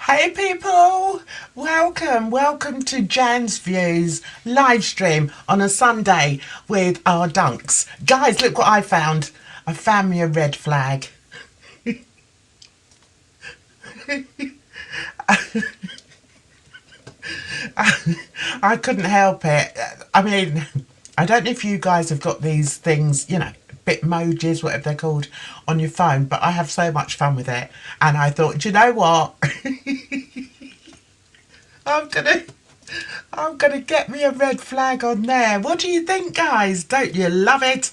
Hey people, welcome to Jan's Views live stream on a Sunday with our dunks. Guys, look what I found. I found me a red flag. I couldn't help it. I mean, I don't know if you guys have got these things, Bitmojis, whatever they're called, on your phone, but I have so much fun with it. And I thought, do you know what? I'm gonna I'm gonna get me a red flag on there. What do you think, guys? Don't you love it?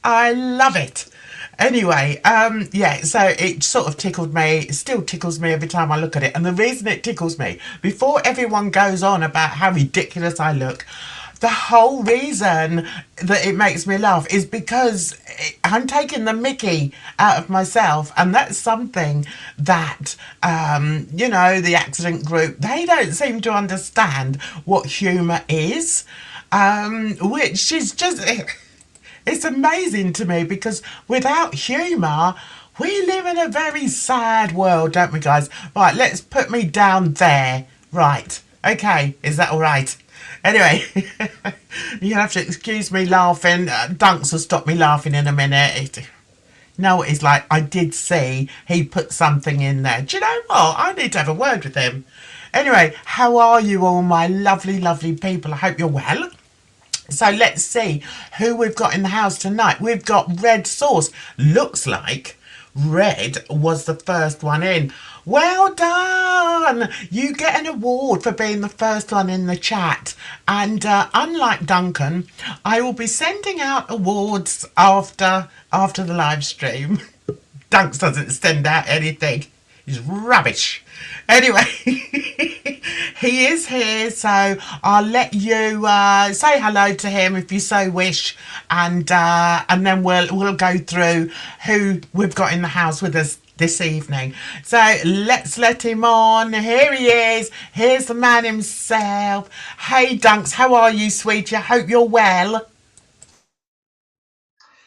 I love it. Anyway, yeah, so it sort of tickled me. It still tickles me every time I look at it. And the reason it tickles me, before everyone goes on about how ridiculous I look, the whole reason that it makes me laugh is because I'm taking the mickey out of myself, and that's something that the accident group, they don't seem to understand what humour is, which is just it's amazing to me because without humour we live in a very sad world, don't we, guys? Right, let's put me down there. Right, okay, is that all right? Anyway, you have to excuse me laughing. Dunks will stop me laughing in a minute. You know what he's like? I did see he put something in there. Do you know what? I need to have a word with him. Anyway, how are you all, my lovely, lovely people? I hope you're well. So let's see who we've got in the house tonight. We've got Red Sauce. Looks like Red was the first one in. Well done! You get an award for being the first one in the chat. And unlike Duncan, I will be sending out awards after the live stream. Dunks doesn't send out anything. He's rubbish. Anyway, he is here, so I'll let you say hello to him if you so wish, and then we'll go through who we've got in the house with us this evening. So let's let him on. Here he is. Here's the man himself. Hey Dunks, how are you, sweetie? I hope you're well.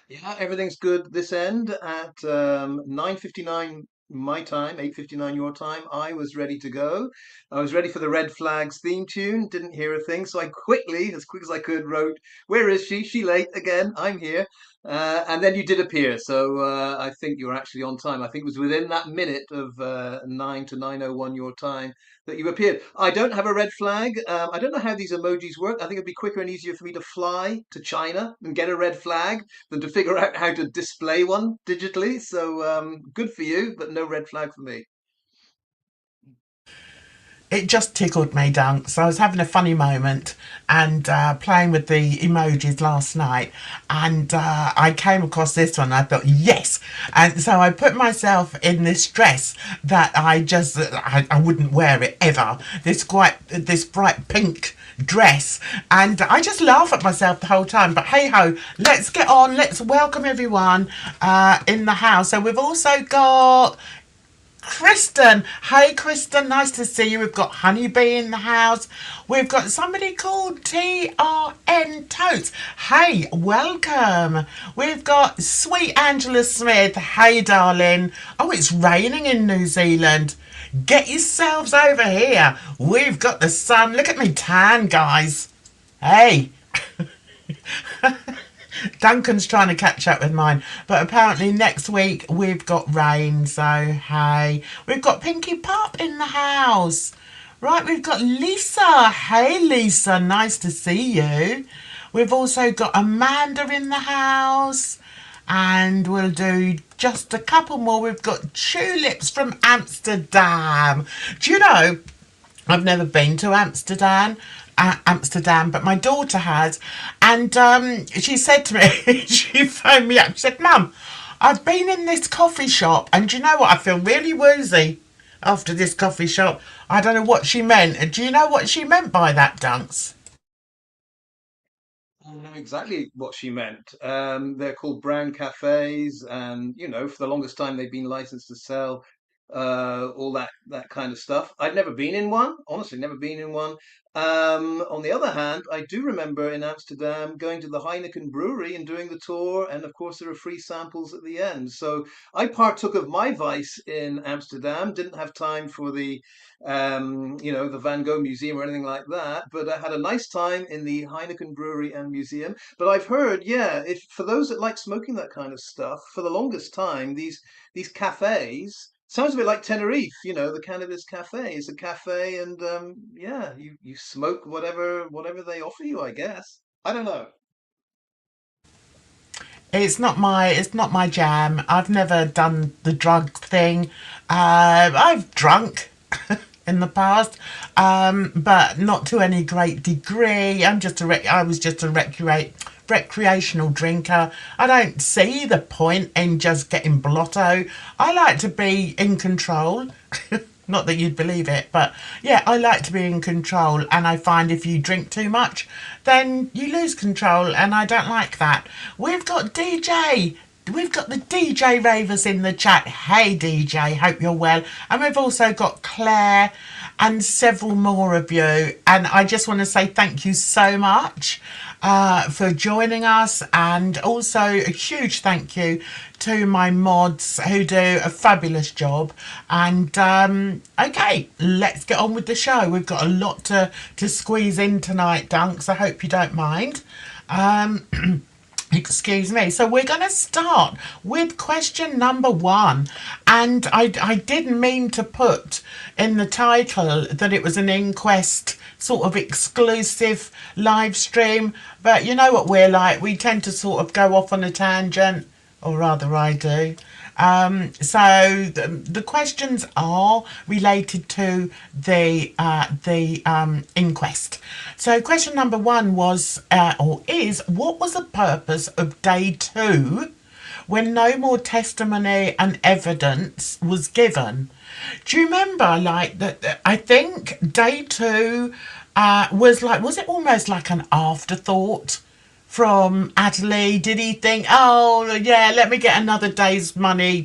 Yeah, everything's good this end at 9:59 my time, 8:59 your time. I was ready to go. I was ready for the Red Flags theme tune, didn't hear a thing, so I quickly, as quick as I could, wrote, "Where is she? She late again. I'm here." And then you did appear, so I think you were actually on time. I think it was within that minute of 9 to 9:01 your time that you appeared. I don't have a red flag. I don't know how these emojis work. I think it'd be quicker and easier for me to fly to China and get a red flag than to figure out how to display one digitally. So good for you, but no red flag for me. It just tickled me, Dunks. I was having a funny moment and playing with the emojis last night, and I came across this one. And I thought, yes, and so I put myself in this dress that I wouldn't wear it ever. This bright pink dress, and I just laugh at myself the whole time. But hey ho, let's get on. Let's welcome everyone in the house. So we've also got Kristen. Hey, Kristen, nice to see you. We've got Honeybee in the house. We've got somebody called TRN Totes. Hey, welcome. We've got Sweet Angela Smith. Hey, darling. Oh, it's raining in New Zealand. Get yourselves over here. We've got the sun. Look at me tan, guys. Hey. Duncan's trying to catch up with mine, but apparently next week we've got rain, so hey. We've got Pinky Pop in the house. Right, we've got Lisa. Hey, Lisa, nice to see you. We've also got Amanda in the house, and we'll do just a couple more. We've got Tulips from Amsterdam. Do you know, I've never been to Amsterdam, but my daughter has, and she said to me, she phoned me up. She said, "Mum, I've been in this coffee shop, and do you know what? I feel really woozy after this coffee shop." I don't know what she meant. Do you know what she meant by that, Dunks? I know exactly what she meant. They're called brown cafes, and for the longest time they've been licensed to sell all that kind of stuff. I'd never been in one, honestly, never been in one. On the other hand, I do remember in Amsterdam going to the Heineken brewery and doing the tour, and of course there are free samples at the end. So I partook of my vice in Amsterdam. Didn't have time for the Van Gogh Museum or anything like that, but I had a nice time in the Heineken brewery and museum. But I've heard, yeah, if for those that like smoking that kind of stuff, for the longest time, these cafes sounds a bit like Tenerife, the cannabis cafe. It's a cafe, and yeah, you smoke whatever they offer you, I guess. I don't know. It's not my jam. I've never done the drug thing. I've drunk in the past, but not to any great degree. I was just a recreational drinker. I don't see the point in just getting blotto. I like to be in control. Not that you'd believe it, but yeah, I like to be in control. And I find if you drink too much, then you lose control. And I don't like that. We've got DJ. We've got the DJ Ravers in the chat. Hey, DJ, hope you're well. And we've also got Claire and several more of you. And I just want to say thank you so much for joining us. And also a huge thank you to my mods who do a fabulous job. And okay, let's get on with the show. We've got a lot to squeeze in tonight, Dunks. I hope you don't mind. Um, Excuse me. So we're going to start with question number one. And I didn't mean to put in the title that it was an inquest sort of exclusive live stream. But you know what we're like. We tend to sort of go off on a tangent, or rather I do. So the questions are related to the inquest. So question number one was or is, what was the purpose of day two when no more testimony and evidence was given? Do you remember, like that? I think day two was it almost like an afterthought from Adderley? Did he think, oh yeah, let me get another day's money,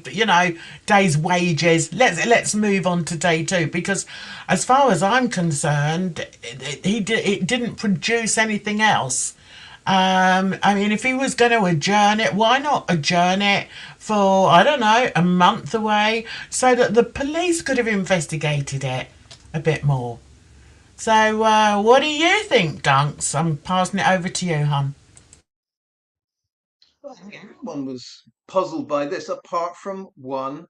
day's wages. Let's move on to day two, because as far as I'm concerned, it didn't produce anything else. I mean, if he was going to adjourn it, why not adjourn it for, I don't know, a month away, so that the police could have investigated it a bit more? So, what do you think, Dunks? I'm passing it over to you, hon. I think everyone was puzzled by this, apart from one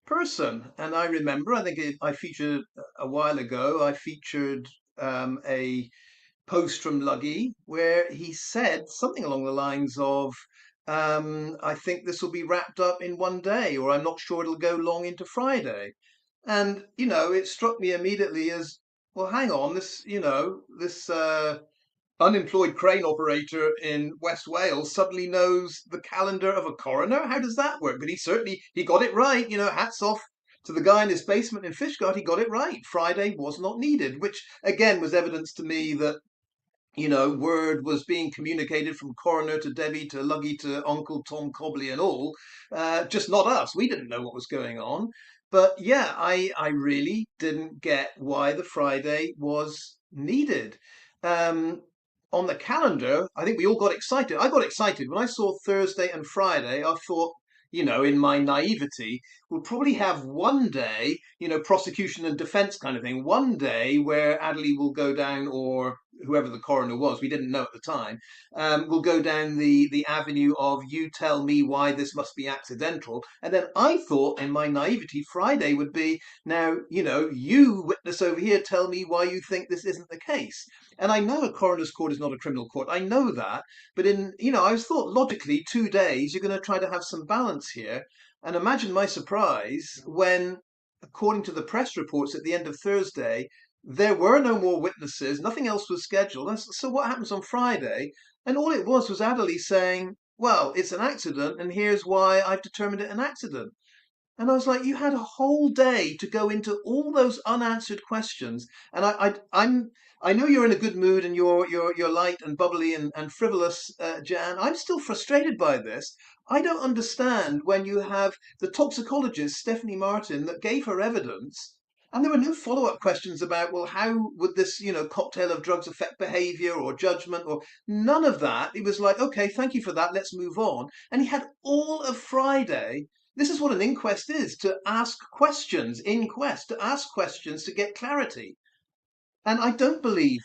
person. And I remember, I think I featured a while ago. I featured a post from Luggy where he said something along the lines of, I think this will be wrapped up in one day, or I'm not sure it'll go long into Friday. And, it struck me immediately as, well, hang on, this unemployed crane operator in West Wales suddenly knows the calendar of a coroner? How does that work? But he got it right. Hats off to the guy in his basement in Fishguard. He got it right. Friday was not needed, which again was evidence to me that word was being communicated from coroner to Debbie to Luggy to Uncle Tom Cobley and all, just not us. We didn't know what was going on. But yeah, I really didn't get why the Friday was needed. Um, on the calendar, I think we all got excited. I got excited when I saw Thursday and Friday. I thought, in my naivety, we'll probably have one day, prosecution and defense kind of thing, one day where Adderley will go down, or whoever the coroner was, we didn't know at the time, will go down the avenue of you tell me why this must be accidental. And then I thought, in my naivety, Friday would be, now, you witness over here, tell me why you think this isn't the case. And I know a coroner's court is not a criminal court. I know that. But I was thought logically 2 days, you're going to try to have some balance here. And imagine my surprise when, according to the press reports at the end of Thursday, there were no more witnesses, nothing else was scheduled. And so what happens on Friday? And all it was Adderley saying, well, it's an accident, and here's why I've determined it an accident. And I was like, you had a whole day to go into all those unanswered questions. And I know you're in a good mood and you're light and bubbly and frivolous, Jan. I'm still frustrated by this. I don't understand when you have the toxicologist Stephanie Martin that gave her evidence, and there were no follow-up questions about, well, how would this, cocktail of drugs affect behavior or judgment or none of that. It was like, okay, thank you for that. Let's move on. And he had all of Friday. This is what an inquest is, to ask questions, inquest, to ask questions to get clarity. And I don't believe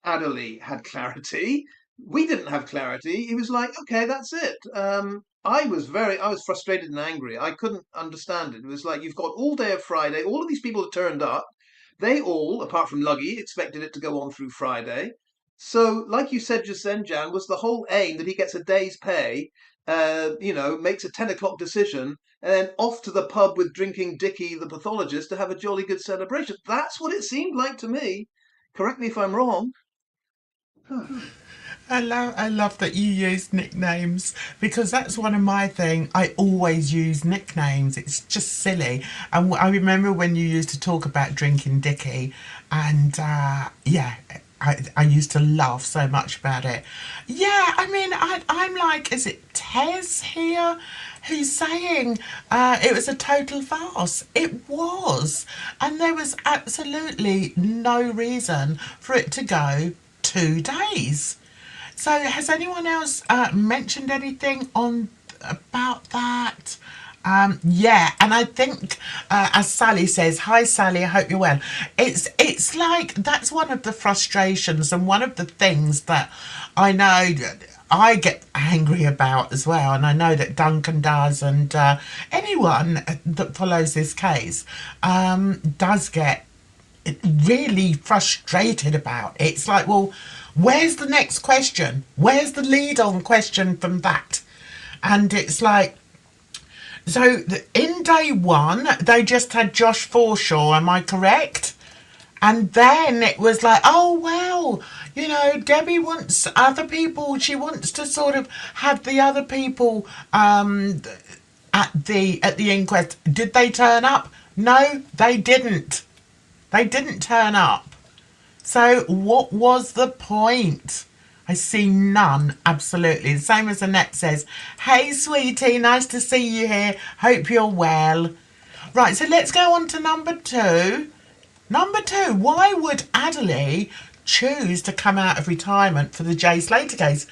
Adderley had clarity. We didn't have clarity. He was like, okay, that's it. I was frustrated and angry. I couldn't understand it. It was like, you've got all day of Friday. All of these people have turned up. They all, apart from Luggy, expected it to go on through Friday. So, like you said just then, Jan, was the whole aim that he gets a day's pay, makes a 10 o'clock decision, and then off to the pub with drinking Dickie, the pathologist, to have a jolly good celebration. That's what it seemed like to me. Correct me if I'm wrong. I love that you use nicknames because that's one of my thing. I always use nicknames. It's just silly. And I remember when you used to talk about drinking Dicky, and yeah, I used to laugh so much about it. Yeah, I mean, I'm like, is it Tez here who's saying it was a total farce? It was. And there was absolutely no reason for it to go 2 days. So, has anyone else mentioned anything on about that? Yeah, and I think, as Sally says, "Hi Sally, I hope you're well." It's like that's one of the frustrations and one of the things that I know that I get angry about as well, and I know that Duncan does, and anyone that follows this case does get really frustrated about. It's like, well, where's the next question? Where's the lead on question from that? And it's like, so in day one, they just had Josh Forshaw, am I correct? And then it was like, oh, well, Debbie wants other people. She wants to sort of have the other people at the inquest. Did they turn up? No, they didn't. They didn't turn up. So, what was the point? I see none, absolutely. The same as Annette says, "Hey, sweetie, nice to see you here. Hope you're well." Right, so let's go on to number two. Number two, why would Adderley choose to come out of retirement for the Jay Slater case?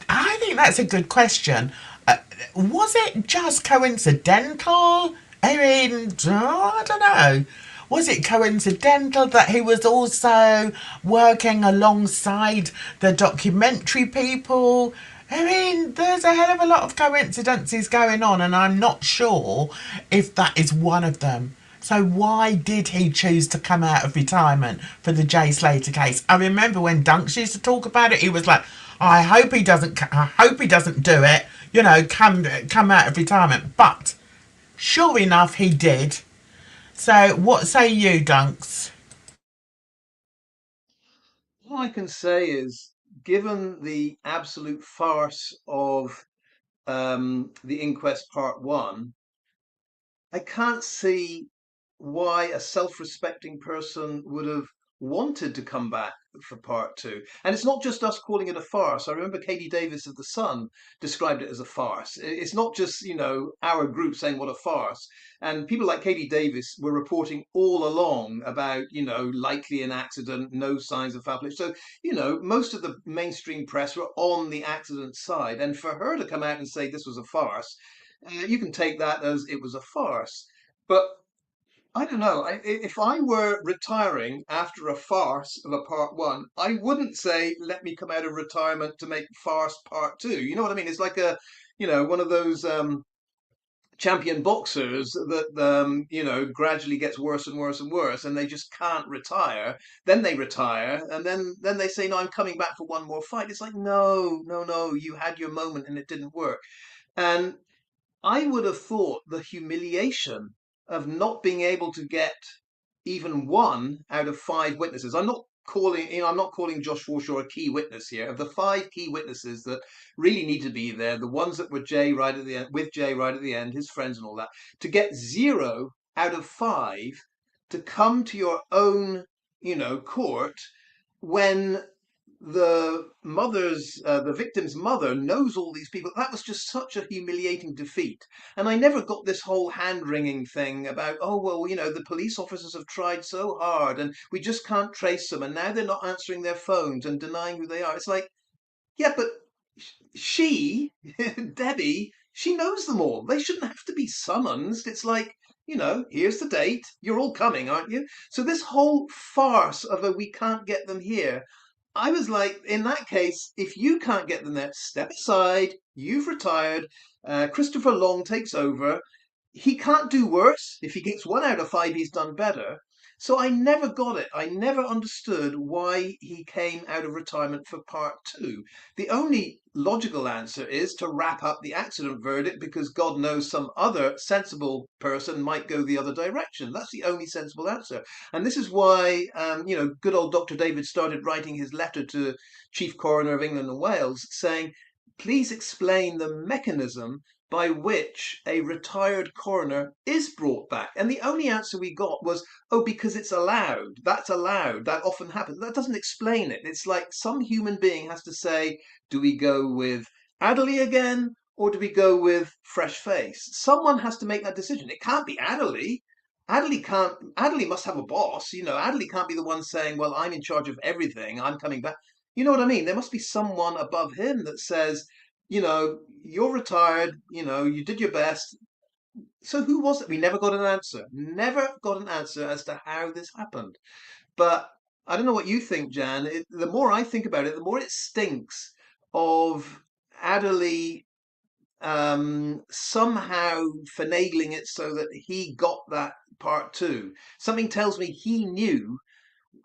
I think that's a good question. Was it just coincidental? I mean, I don't know. Was it coincidental that he was also working alongside the documentary people? I mean, there's a hell of a lot of coincidences going on, and I'm not sure if that is one of them. So why did he choose to come out of retirement for the Jay Slater case? I remember when Dunks used to talk about it, he was like, "I hope he doesn't. I hope he doesn't do it. Come out of retirement." But sure enough, he did. So, what say you, Dunks? All I can say is, given the absolute farce of the inquest part one, I can't see why a self-respecting person would have wanted to come back for part two. And it's not just us calling it a farce. I remember Katie Davis of The Sun described it as a farce. It's not just, our group saying what a farce. And people like Katie Davis were reporting all along about, likely an accident, no signs of foul play. So, most of the mainstream press were on the accident side. And for her to come out and say this was a farce, you can take that as it was a farce. But I don't know. If I were retiring after a farce of a part one, I wouldn't say, let me come out of retirement to make farce part two. You know what I mean? It's like one of those champion boxers that, gradually gets worse and worse and worse, and they just can't retire. Then they retire, and then they say, no, I'm coming back for one more fight. It's like, no, no, no, you had your moment and it didn't work. And I would have thought the humiliation of not being able to get even one out of five witnesses. I'm not calling, I'm not calling Josh Forshaw a key witness here. Of the five key witnesses that really need to be there, the ones that were Jay right at the end, with Jay right at the end, his friends and all that, to get 0 out of 5 to come to your own, court when the victim's mother knows all these people. That was just such a humiliating defeat. And I never got this whole hand wringing thing about, oh, well, the police officers have tried so hard and we just can't trace them. And now they're not answering their phones and denying who they are. It's like, yeah, but she, Debbie, she knows them all. They shouldn't have to be summoned. It's like, here's the date. You're all coming, aren't you? So this whole farce of a we can't get them here, I was like, in that case, if you can't get them there, step aside. You've retired. Christopher Long takes over. He can't do worse. If he gets 1 out of 5, he's done better. So I never got it. I never understood why he came out of retirement for part 2. The only logical answer is to wrap up the accident verdict because God knows some other sensible person might go the other direction. That's the only sensible answer. And this is why, good old Dr. David started writing his letter to Chief Coroner of England and Wales saying, please explain the mechanism by which a retired coroner is brought back. And the only answer we got was, oh, because it's allowed. That's allowed. That often happens. That doesn't explain it. It's like some human being has to say, do we go with Adderley again or do we go with fresh face? Someone has to make that decision. It can't be Adderley. Adderley must have a boss. Adderley can't be the one saying, well, I'm in charge of everything. I'm coming back. You know what I mean? There must be someone above him that says, you're retired, you did your best. So who was it? We never got an answer. Never got an answer as to how this happened. But I don't know what you think, Jan. The more I think about it, the more it stinks of Adderley somehow finagling it so that he got that part 2. Something tells me he knew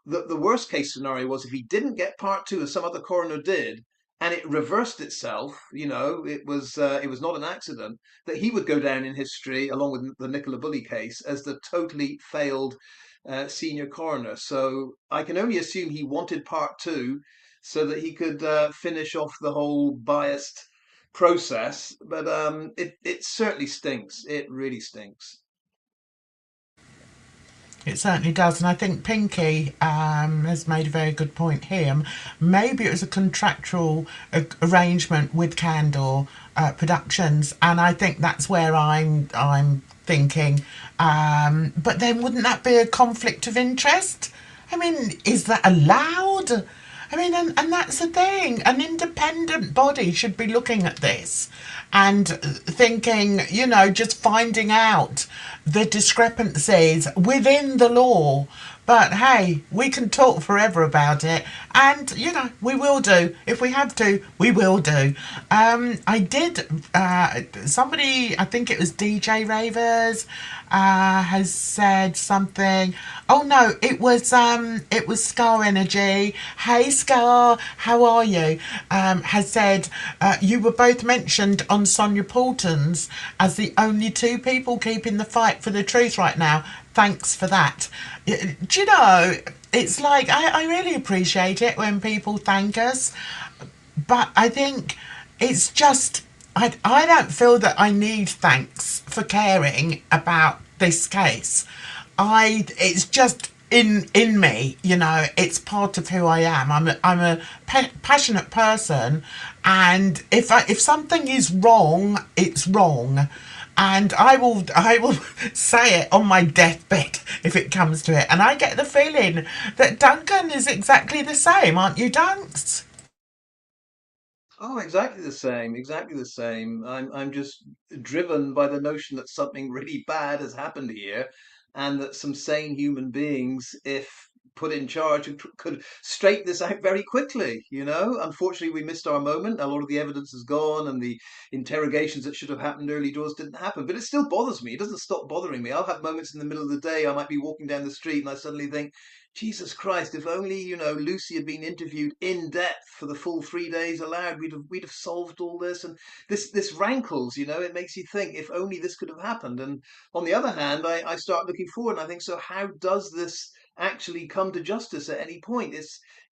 the worst case scenario was if he didn't get part 2 and some other coroner did, and it reversed itself, it was not an accident, that he would go down in history along with the Nicola Bully case as the totally failed senior coroner. So I can only assume he wanted part 2 so that he could finish off the whole biased process. But it certainly stinks. It really stinks. It certainly does, and I think Pinky has made a very good point here. Maybe it was a contractual arrangement with Candor Productions, and I think that's where I'm thinking. But then, wouldn't that be a conflict of interest? I mean, is that allowed? I mean, and that's the thing. An independent body should be looking at this and thinking, just finding out the discrepancies within the law. But hey, we can talk forever about it. And, we will do. If we have to, we will do. I did, somebody, I think it was DJ Ravers, has said something. Oh no, it was Scar Energy. Hey Scar, how are you? Has said you were both mentioned on Sonia Poulton's as the only 2 people keeping the fight for the truth right now. Thanks for that. Do you know? It's like I really appreciate it when people thank us, but I think it's just I don't feel that I need thanks for caring about this case. It's just in me, it's part of who I am. I'm a passionate person, and if something is wrong, it's wrong. And I will say it on my deathbed if it comes to it. And I get the feeling that Duncan is exactly the same, aren't you, Dunks? Oh, exactly the same, exactly the same. I'm just driven by the notion that something really bad has happened here, and that some sane human beings, if put in charge, could straighten this out very quickly. Unfortunately, we missed our moment. A lot of the evidence is gone, and the interrogations that should have happened early doors didn't happen. But it still bothers me. It doesn't stop bothering me. I'll have moments in the middle of the day. I might be walking down the street, and I suddenly think, Jesus Christ, if only, Lucy had been interviewed in depth for the full 3 days allowed, we'd have solved all this. And this rankles, it makes you think if only this could have happened. And on the other hand, I start looking forward and I think, so how does this actually come to justice at any point.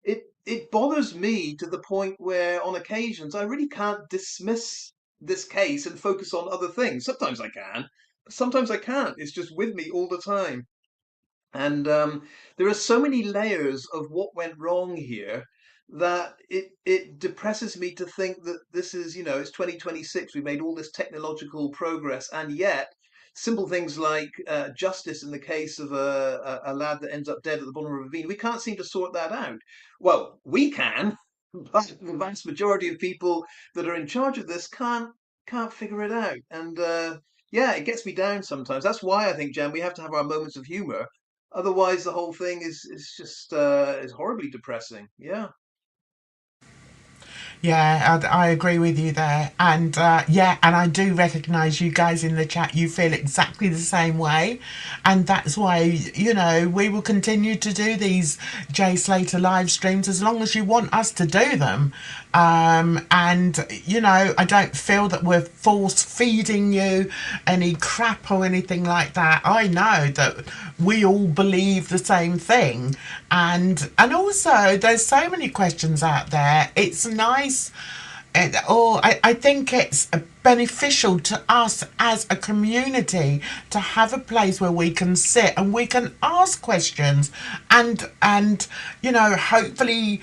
It bothers me to the point where on occasions I really can't dismiss this case and focus on other things. Sometimes I can, sometimes I can't. It's just with me all the time. And there are so many layers of what went wrong here that it depresses me to think that this is, it's 2026. We made all this technological progress, and yet simple things like justice in the case of a lad that ends up dead at the bottom of a ravine, we can't seem to sort that out. Well, we can, but the vast majority of people that are in charge of this can't figure it out. And yeah, it gets me down sometimes. That's why I think, Jen, we have to have our moments of humor. Otherwise, the whole thing is just is horribly depressing. Yeah. Yeah, I agree with you there. And yeah, and I do recognize you guys in the chat. You feel exactly the same way. And that's why, we will continue to do these Jay Slater live streams as long as you want us to do them. And, I don't feel that we're force feeding you any crap or anything like that. I know that we all believe the same thing. And also, there's so many questions out there. It's nice, or I think it's beneficial to us as a community to have a place where we can sit and we can ask questions and hopefully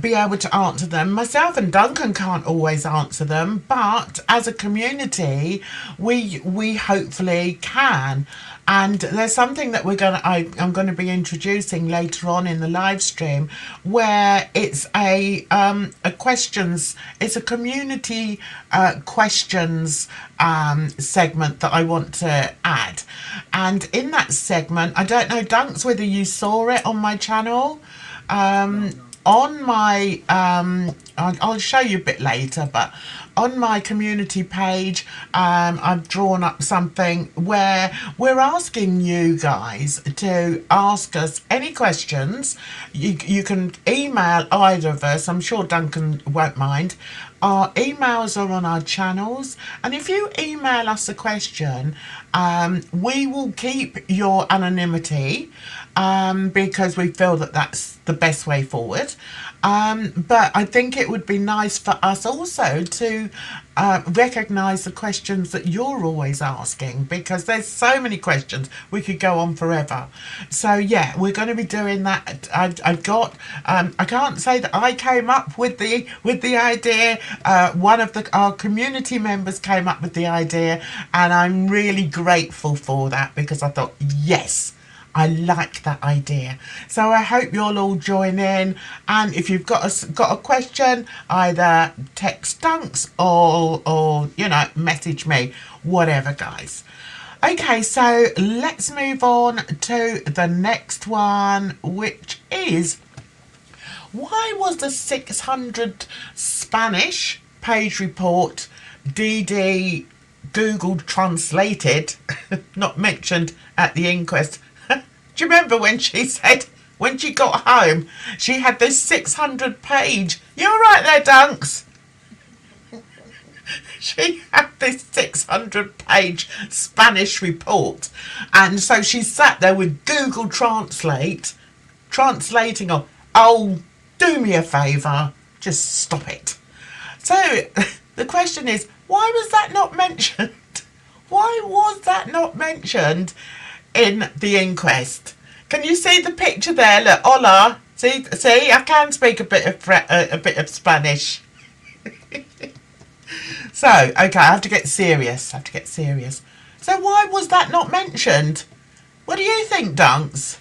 be able to answer them. Myself and Duncan can't always answer them, but as a community, we hopefully can. And there's something that I'm going to be introducing later on in the live stream, where it's a questions, it's a community questions segment that I want to add. And in that segment, I don't know, Dunks, whether you saw it on my channel. No, no. On my I'll show you a bit later, but on my community page, I've drawn up something where we're asking you guys to ask us any questions. You can email either of us. I'm sure Duncan won't mind. Our emails are on our channels, and if you email us a question, we will keep your anonymity, because we feel that that's the best way forward. But I think it would be nice for us also to recognise the questions that you're always asking, because there's so many questions. We could go on forever. So yeah, we're going to be doing that. I've got. I can't say that I came up with the idea. One of our community members came up with the idea, and I'm really grateful for that, because I thought, yes, I like that idea. So I hope you'll all join in. And if you've got a question, either text Dunks or message me, whatever, guys. Okay, so let's move on to the next one, which is, why was the 600 Spanish page report DD Google translated not mentioned at the inquest? Do you remember when she said, when she got home, she had this 600-page... You're right there, Dunks. She had this 600-page Spanish report. And so she sat there with Google Translate, translating on, oh, do me a favour, just stop it. So the question is, why was that not mentioned? Why was that not mentioned in the inquest? Can you see the picture there? Look, hola. See, I can speak a bit of Spanish. So, okay, I have to get serious. So why was that not mentioned? What do you think, Dunks?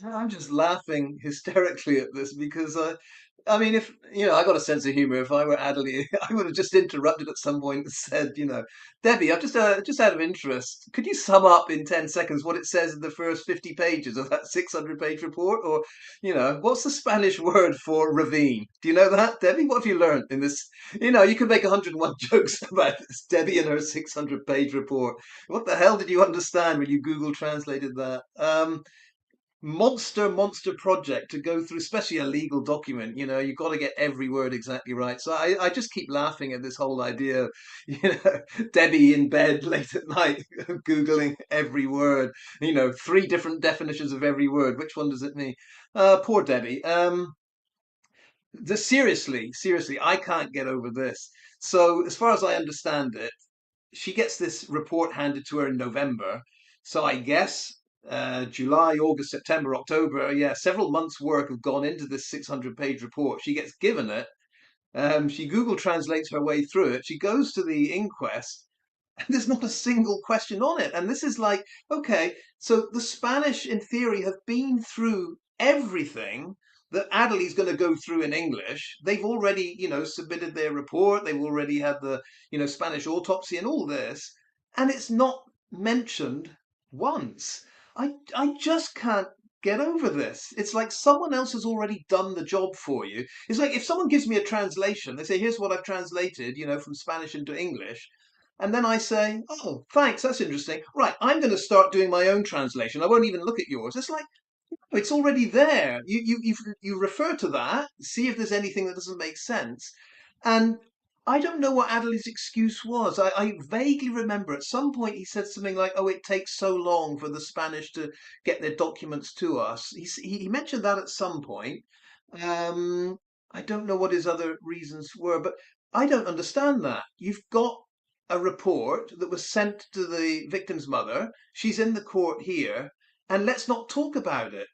I'm just laughing hysterically at this because I mean, if I got a sense of humor. If I were Adderley, I would have just interrupted at some point and said, Debbie, I've just out of interest, could you sum up in 10 seconds what it says in the first 50 pages of that 600-page report? Or, what's the Spanish word for ravine? Do you know that, Debbie? What have you learned in this? You can make 101 jokes about this, Debbie and her 600-page report. What the hell did you understand when you Google translated that? monster project to go through, especially a legal document. You've got to get every word exactly right. So I just keep laughing at this whole idea of, you know, Debbie in bed late at night, Googling every word, 3 different definitions of every word. Which one does it mean? Poor Debbie. Seriously, I can't get over this. So, as far as I understand it, she gets this report handed to her in November. So I guess July, August, September, October, yeah, several months' work have gone into this 600-page report. She gets given it. She Google translates her way through it. She goes to the inquest, and there's not a single question on it. And this is like, okay, so the Spanish, in theory, have been through everything that Adderley's going to go through in English. They've already, submitted their report. They've already had the, Spanish autopsy and all this, and it's not mentioned once. I just can't get over this. It's like someone else has already done the job for you. It's like if someone gives me a translation, they say, here's what I've translated, from Spanish into English. And then I say, oh, thanks, that's interesting. Right, I'm going to start doing my own translation. I won't even look at yours. It's like, it's already there. You refer to that, see if there's anything that doesn't make sense. And I don't know what Adderley's excuse was. I vaguely remember at some point he said something like, "Oh, it takes so long for the Spanish to get their documents to us." He mentioned that at some point. Um, I don't know what his other reasons were, but I don't understand that. You've got a report that was sent to the victim's mother. She's in the court here, and let's not talk about it.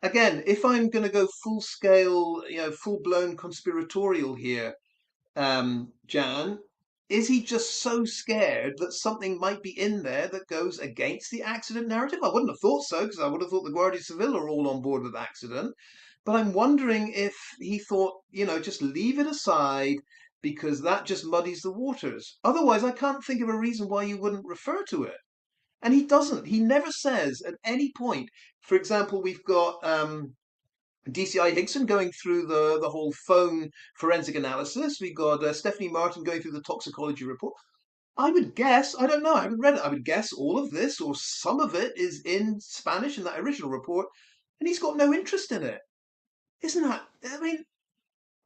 Again, if I'm going to go full scale, full blown conspiratorial here, Jan, is he just so scared that something might be in there that goes against the accident narrative? I wouldn't have thought so, because I would have thought the Guardia Civil are all on board with accident. But I'm wondering if he thought, just leave it aside because that just muddies the waters. Otherwise, I can't think of a reason why you wouldn't refer to it. And he doesn't. He never says at any point. For example, we've got DCI Higson going through the whole phone forensic analysis. We got Stephanie Martin going through the toxicology report. I would guess, I don't know, I haven't read it. I would guess all of this or some of it is in Spanish in that original report, and he's got no interest in it. Isn't that? I mean,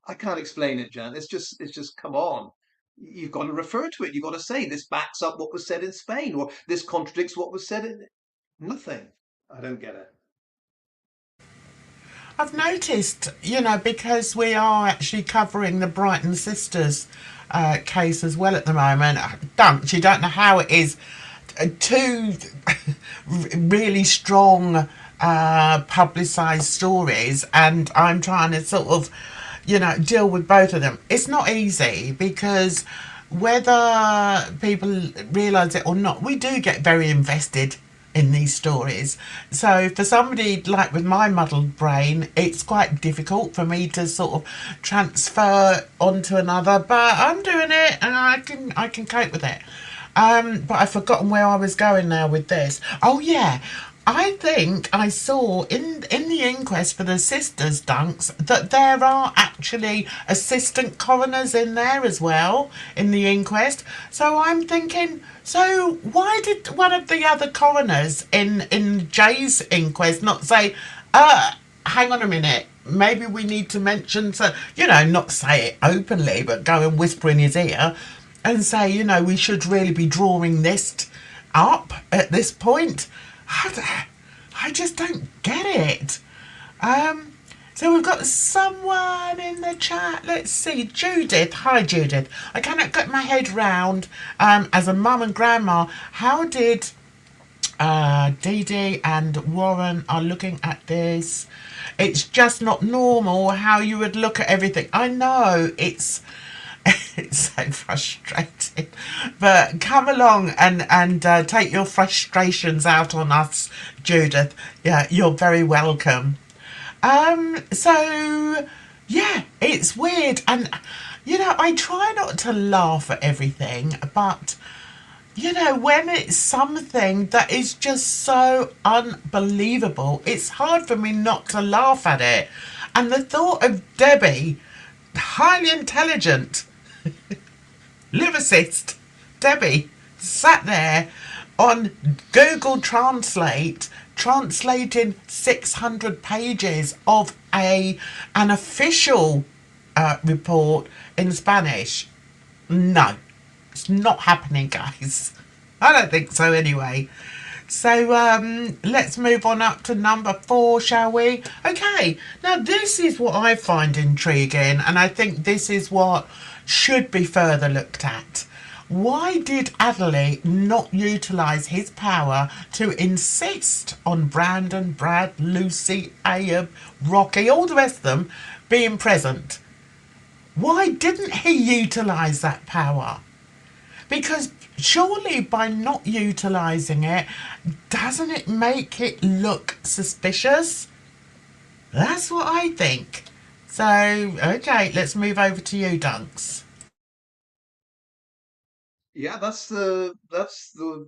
I can't explain it, Jan. It's just come on. You've got to refer to it. You've got to say this backs up what was said in Spain, or this contradicts what was said in nothing. I don't get it. I've noticed, because we are actually covering the Brighton Sisters case as well at the moment. You don't know how it is. Two really strong publicised stories, and I'm trying to sort of, deal with both of them. It's not easy because whether people realise it or not, we do get very invested in these stories. So for somebody like with my muddled brain, it's quite difficult for me to sort of transfer onto another, but I'm doing it and I can cope with it. But I've forgotten where I was going now with this. Oh yeah, I think I saw in the inquest for the sisters dunks that there are actually assistant coroners in there as well in the inquest. So I'm thinking, so why did one of the other coroners in Jay's inquest not say, hang on a minute, maybe we need to mention, so, not say it openly, but go and whisper in his ear and say, we should really be drawing this up at this point. I just don't get it. So we've got someone in the chat. Let's see. Judith. Hi, Judith. I cannot get my head round, as a mum and grandma, how did Dee Dee and Warren are looking at this. It's just not normal how you would look at everything. I know it's it's so frustrating, but come along and take your frustrations out on us, Judith. Yeah, you're very welcome. So yeah, it's weird, and I try not to laugh at everything, but when it's something that is just so unbelievable, it's hard for me not to laugh at it. And the thought of Debbie, highly intelligent, lyricist Debbie, sat there on Google Translate translating 600 pages of an official report in Spanish. No, it's not happening, guys. I don't think so, anyway. So let's move on up to number 4, shall we? Okay, now this is what I find intriguing, and I think this is what should be further looked at. Why did Adderley not utilise his power to insist on Brandon, Brad, Lucy, Ayub, Rocky, all the rest of them being present? Why didn't he utilise that power? Because surely by not utilising it, doesn't it make it look suspicious? That's what I think. So, okay, let's move over to you, Dunks. Yeah, that's the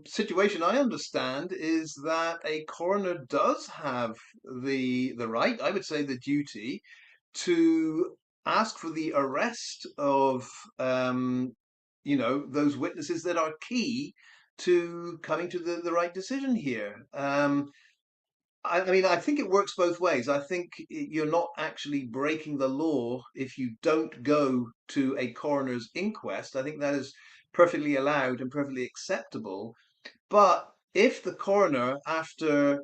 situation I understand is that a coroner does have the right, I would say the duty, to ask for the arrest of those witnesses that are key to coming to the right decision here. I mean, I think it works both ways. I think you're not actually breaking the law if you don't go to a coroner's inquest. I think that is perfectly allowed and perfectly acceptable. But if the coroner, after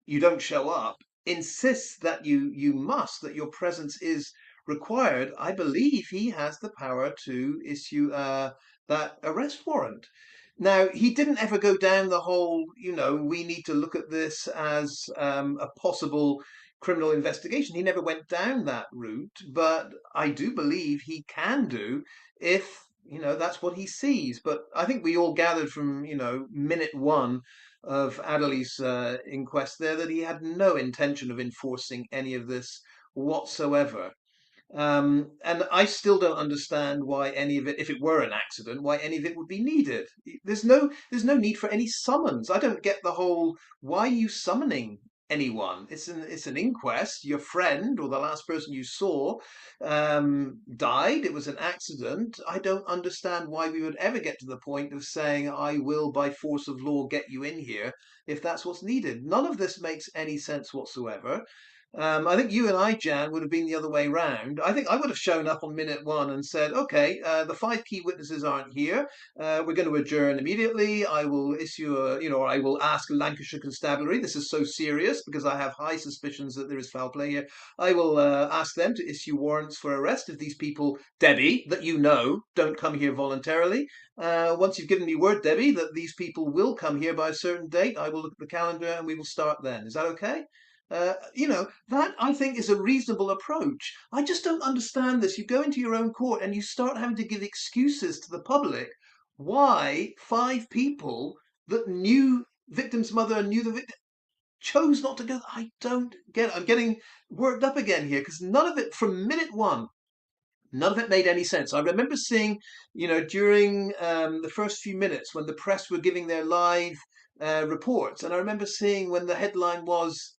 you don't show up, insists that you must, that your presence is required, I believe he has the power to issue that arrest warrant. Now, he didn't ever go down the whole, we need to look at this as a possible criminal investigation. He never went down that route, but I do believe he can do if, that's what he sees. But I think we all gathered from, minute one of Adderley's inquest there that he had no intention of enforcing any of this whatsoever. And I still don't understand why any of it, if it were an accident, why any of it would be needed. There's no need for any summons. I don't get the whole why are you summoning anyone? It's an inquest. Your friend or the last person you saw died. It was an accident. I don't understand why we would ever get to the point of saying I will by force of law get you in here if that's what's needed. None of this makes any sense whatsoever. I think you and I, Jan, would have been the other way round. I think I would have shown up on minute one and said, okay, the five key witnesses aren't here. We're going to adjourn immediately. I will issue or I will ask Lancashire Constabulary. This is so serious because I have high suspicions that there is foul play here. I will ask them to issue warrants for arrest if these people, Debbie, that you know, don't come here voluntarily. Once you've given me word, Debbie, that these people will come here by a certain date, I will look at the calendar and we will start then. Is that okay? That I think is a reasonable approach. I just don't understand this. You go into your own court and you start having to give excuses to the public why five people that knew victim's mother and knew the victim chose not to go. I don't get it. I'm getting worked up again here because none of it from minute one. None of it made any sense. I remember seeing, during the first few minutes when the press were giving their live reports, and I remember seeing when the headline was,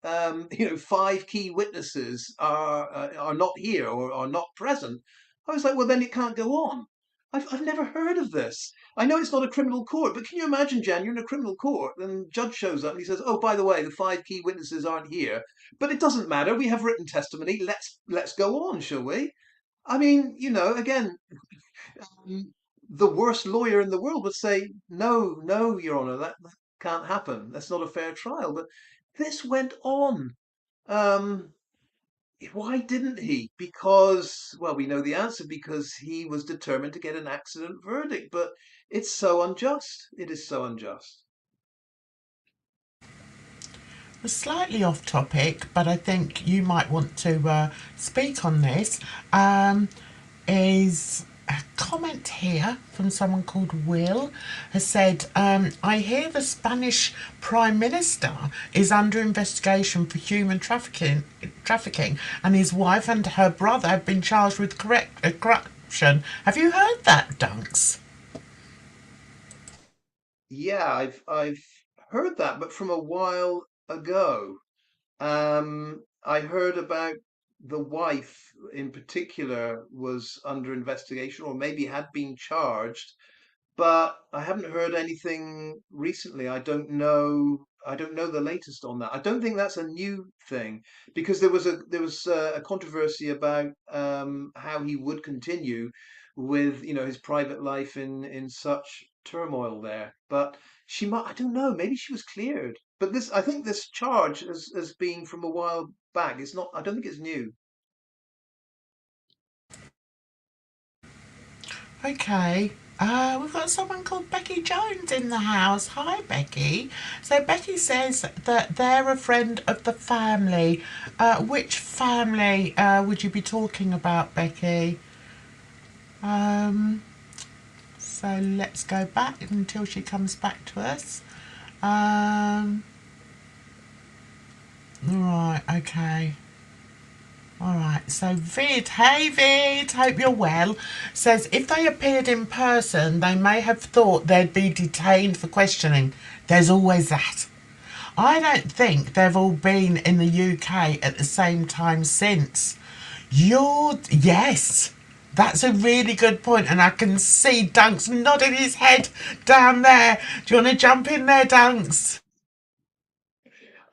five key witnesses are not here or are not present. I was like, well, then it can't go on. I've never heard of this. I know it's not a criminal court, but can you imagine, Jan, you're in a criminal court, and the judge shows up and he says, oh, by the way, the five key witnesses aren't here, but it doesn't matter. We have written testimony. Let's go on, shall we? I mean, again, um, the worst lawyer in the world would say, no, no, Your Honor, that can't happen. That's not a fair trial. But this went on. Um, why didn't he? Because, well, we know the answer because he was determined to get an accident verdict. But it's so unjust. It is so unjust. Slightly off topic, but I think you might want to speak on this. Um, is a comment here from someone called Will has said, I hear the Spanish Prime Minister is under investigation for human trafficking, and his wife and her brother have been charged with corruption. Have you heard that, Dunks? Yeah, I've heard that, but from a while ago. I heard about the wife in particular was under investigation or maybe had been charged. but I haven't heard anything recently. I don't know the latest on that. I don't think that's a new thing because there was a controversy about how he would continue with his private life in such turmoil there. But she might, I don't know, maybe she was cleared. But this, I think this charge has been from a while back. It's not, I don't think it's new. Okay. We've got someone called Becky Jones in the house. Hi, Becky. So Becky says that they're a friend of the family. Which family would you be talking about, Becky? Um, so let's go back until she comes back to us. Right, okay. All right, so Vid, hey Vid, hope you're well, says if they appeared in person, they may have thought they'd be detained for questioning. There's always that. I don't think they've all been in the UK at the same time since. Yes, that's a really good point, and I can see Dunks nodding his head down there. Do you want to jump in there, Dunks?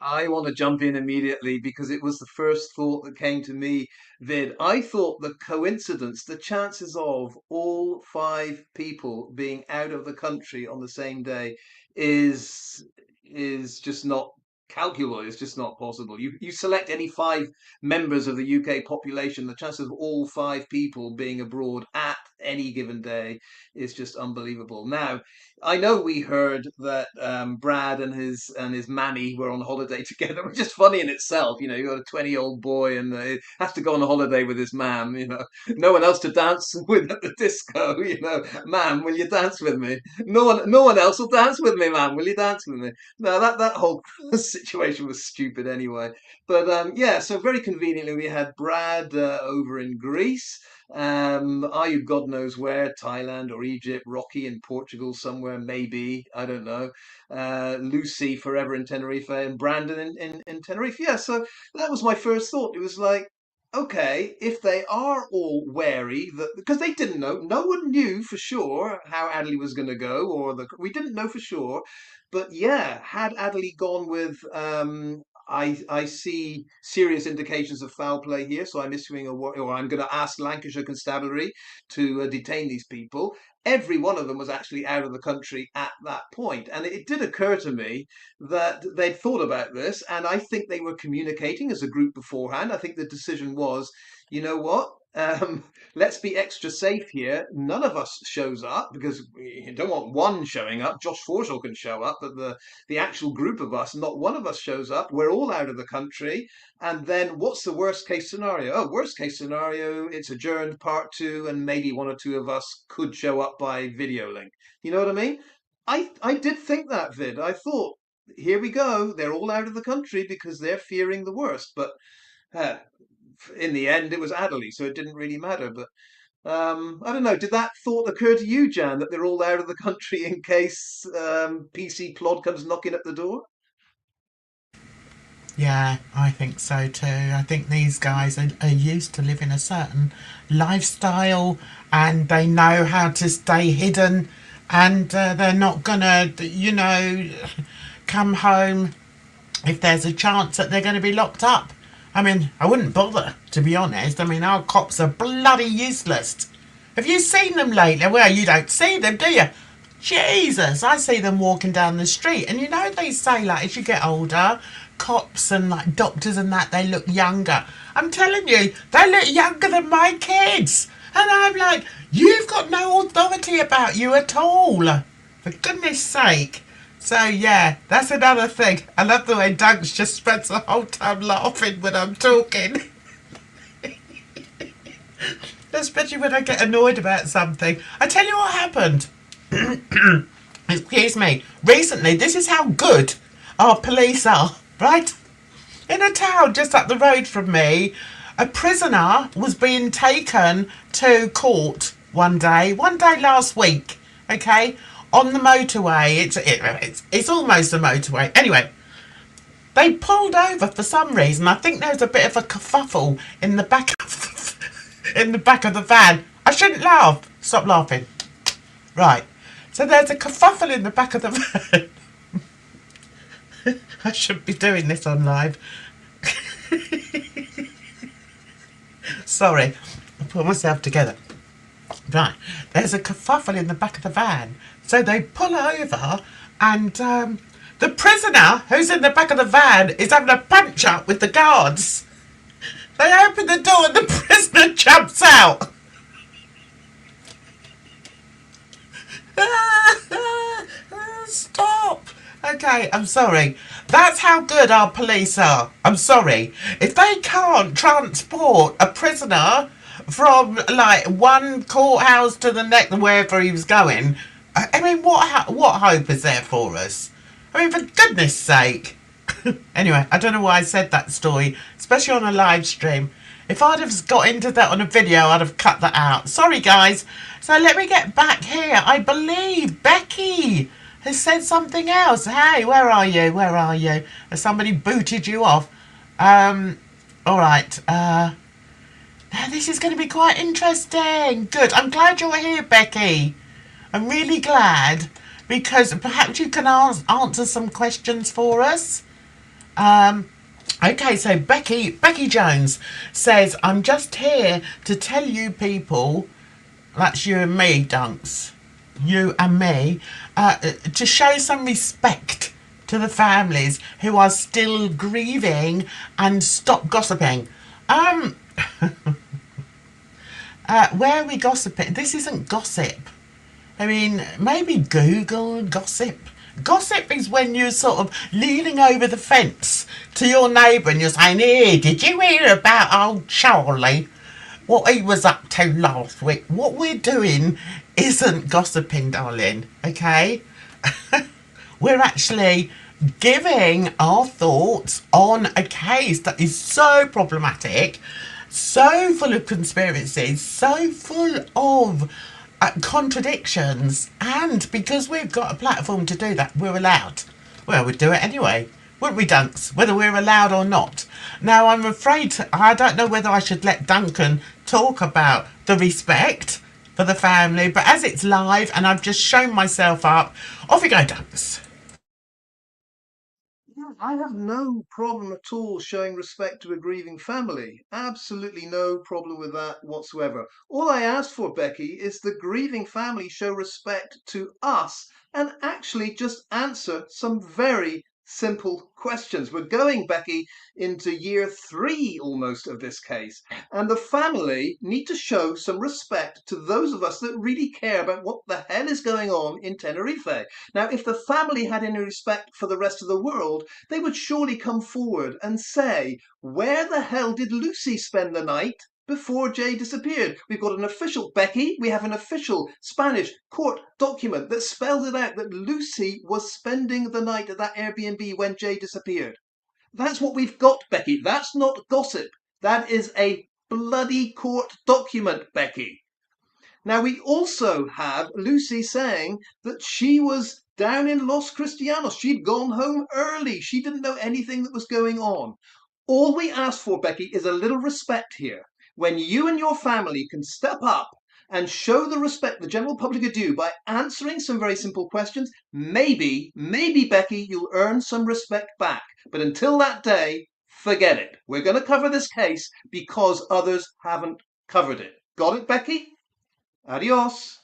I want to jump in immediately because it was the first thought that came to me, Vid. I thought the coincidence, the chances of all five people being out of the country on the same day is is just not calculable. It's just not possible. You select any five members of the UK population, the chances of all five people being abroad at any given day is just unbelievable. Now, I know we heard that Brad and his mammy were on holiday together, which is funny in itself. You got a 20-year-old boy and has to go on a holiday with his mam. No one else to dance with at the disco. Mam, will you dance with me? No one else will dance with me, mam. Will you dance with me? No, that whole situation was stupid anyway. But yeah, so very conveniently we had Brad over in Greece. Are you God knows where? Thailand or Egypt, Rocky in Portugal somewhere, maybe. I don't know. Lucy forever in Tenerife and Brandon in Tenerife. Yeah, so that was my first thought. It was like, okay, if they are all wary, that because they didn't know, no one knew for sure how Adley was going to go, we didn't know for sure. But yeah, had Adley gone with I see serious indications of foul play here, so I'm issuing or I'm going to ask Lancashire Constabulary to detain these people. Every one of them was actually out of the country at that point, and it did occur to me that they'd thought about this, and I think they were communicating as a group beforehand. I think the decision was, you know what? Let's be extra safe here. None of us shows up because we don't want one showing up. Josh Forshaw can show up, but the actual group of us, not one of us shows up. We're all out of the country. And then what's the worst case scenario? Oh, worst case scenario, it's adjourned part two, and maybe one or two of us could show up by video link. You know what I mean? I did think that, Vid. I thought, here we go. They're all out of the country because they're fearing the worst. But uh, in the end, it was Adderley, so it didn't really matter. But I don't know. Did that thought occur to you, Jan, that they're all out of the country in case PC Plod comes knocking at the door? Yeah, I think so too. I think these guys are used to living a certain lifestyle and they know how to stay hidden and they're not gonna, come home if there's a chance that they're going to be locked up. I mean, I wouldn't bother, to be honest. I mean, our cops are bloody useless. Have you seen them lately? Well, you don't see them, do you? Jesus, I see them walking down the street, and they say like as you get older, cops and like doctors and that they look younger. I'm telling you, they look younger than my kids, and I'm like, you've got no authority about you at all. For goodness sake. So yeah, that's another thing. I love the way Doug's just spends the whole time laughing when I'm talking. Especially when I get annoyed about something. I tell you what happened. Excuse me. Recently, this is how good our police are, right? In a town just up the road from me, a prisoner was being taken to court one day last week, okay, on the motorway. It's almost a motorway. Anyway, they pulled over for some reason. I think there was a bit of a kerfuffle in the back in the back of the van. I shouldn't laugh. Stop laughing. Right. So there's a kerfuffle in the back of the van. I shouldn't be doing this on live. Sorry, I put myself together. Right, there's a kerfuffle in the back of the van. So they pull over and the prisoner who's in the back of the van is having a punch up with the guards. They open the door and the prisoner jumps out. Stop. Okay, I'm sorry. That's how good our police are. I'm sorry. If they can't transport a prisoner from like one courthouse to the next, wherever he was going, I mean, what hope is there for us? I mean, for goodness sake. Anyway, I don't know why I said that story, especially on a live stream. If I'd have got into that on a video, I'd have cut that out. Sorry, guys. So let me get back here. I believe Becky has said something else. Hey, where are you? Where are you? Has somebody booted you off? All right. Now this is going to be quite interesting. Good. I'm glad you're here, Becky. I'm really glad, because perhaps you can answer some questions for us. Okay, so Becky Jones says, I'm just here to tell you people, that's you and me, Dunks, you and me, to show some respect to the families who are still grieving and stop gossiping. Where are we gossiping? This isn't gossip. I mean, maybe Google gossip. Gossip is when you're sort of leaning over the fence to your neighbour and you're saying, hey, did you hear about old Charlie? What he was up to last week? What we're doing isn't gossiping, darling, okay? We're actually giving our thoughts on a case that is so problematic, so full of conspiracies, so full of contradictions, and because we've got a platform to do that, we're allowed. Well, we'd do it anyway, wouldn't we, Dunks? Whether we're allowed or not. Now, I'm afraid I don't know whether I should let Duncan talk about the respect for the family, but as it's live and I've just shown myself up, off you go, Dunks. I have no problem at all showing respect to a grieving family. Absolutely no problem with that whatsoever. All I ask for, Becky, is the grieving family show respect to us and actually just answer some very simple questions. We're going, Becky, into year 3 almost of this case, and the family need to show some respect to those of us that really care about what the hell is going on in Tenerife. Now, if the family had any respect for the rest of the world, they would surely come forward and say, where the hell did Lucy spend the night before Jay disappeared? We've got an official, Becky, we have an official Spanish court document that spells it out that Lucy was spending the night at that Airbnb when Jay disappeared. That's what we've got, Becky. That's not gossip. That is a bloody court document, Becky. Now, we also have Lucy saying that she was down in Los Cristianos. She'd gone home early. She didn't know anything that was going on. All we ask for, Becky, is a little respect here. When you and your family can step up and show the respect the general public are due by answering some very simple questions, maybe, Becky, you'll earn some respect back. But until that day, forget it. We're going to cover this case because others haven't covered it. Got it, Becky? Adios.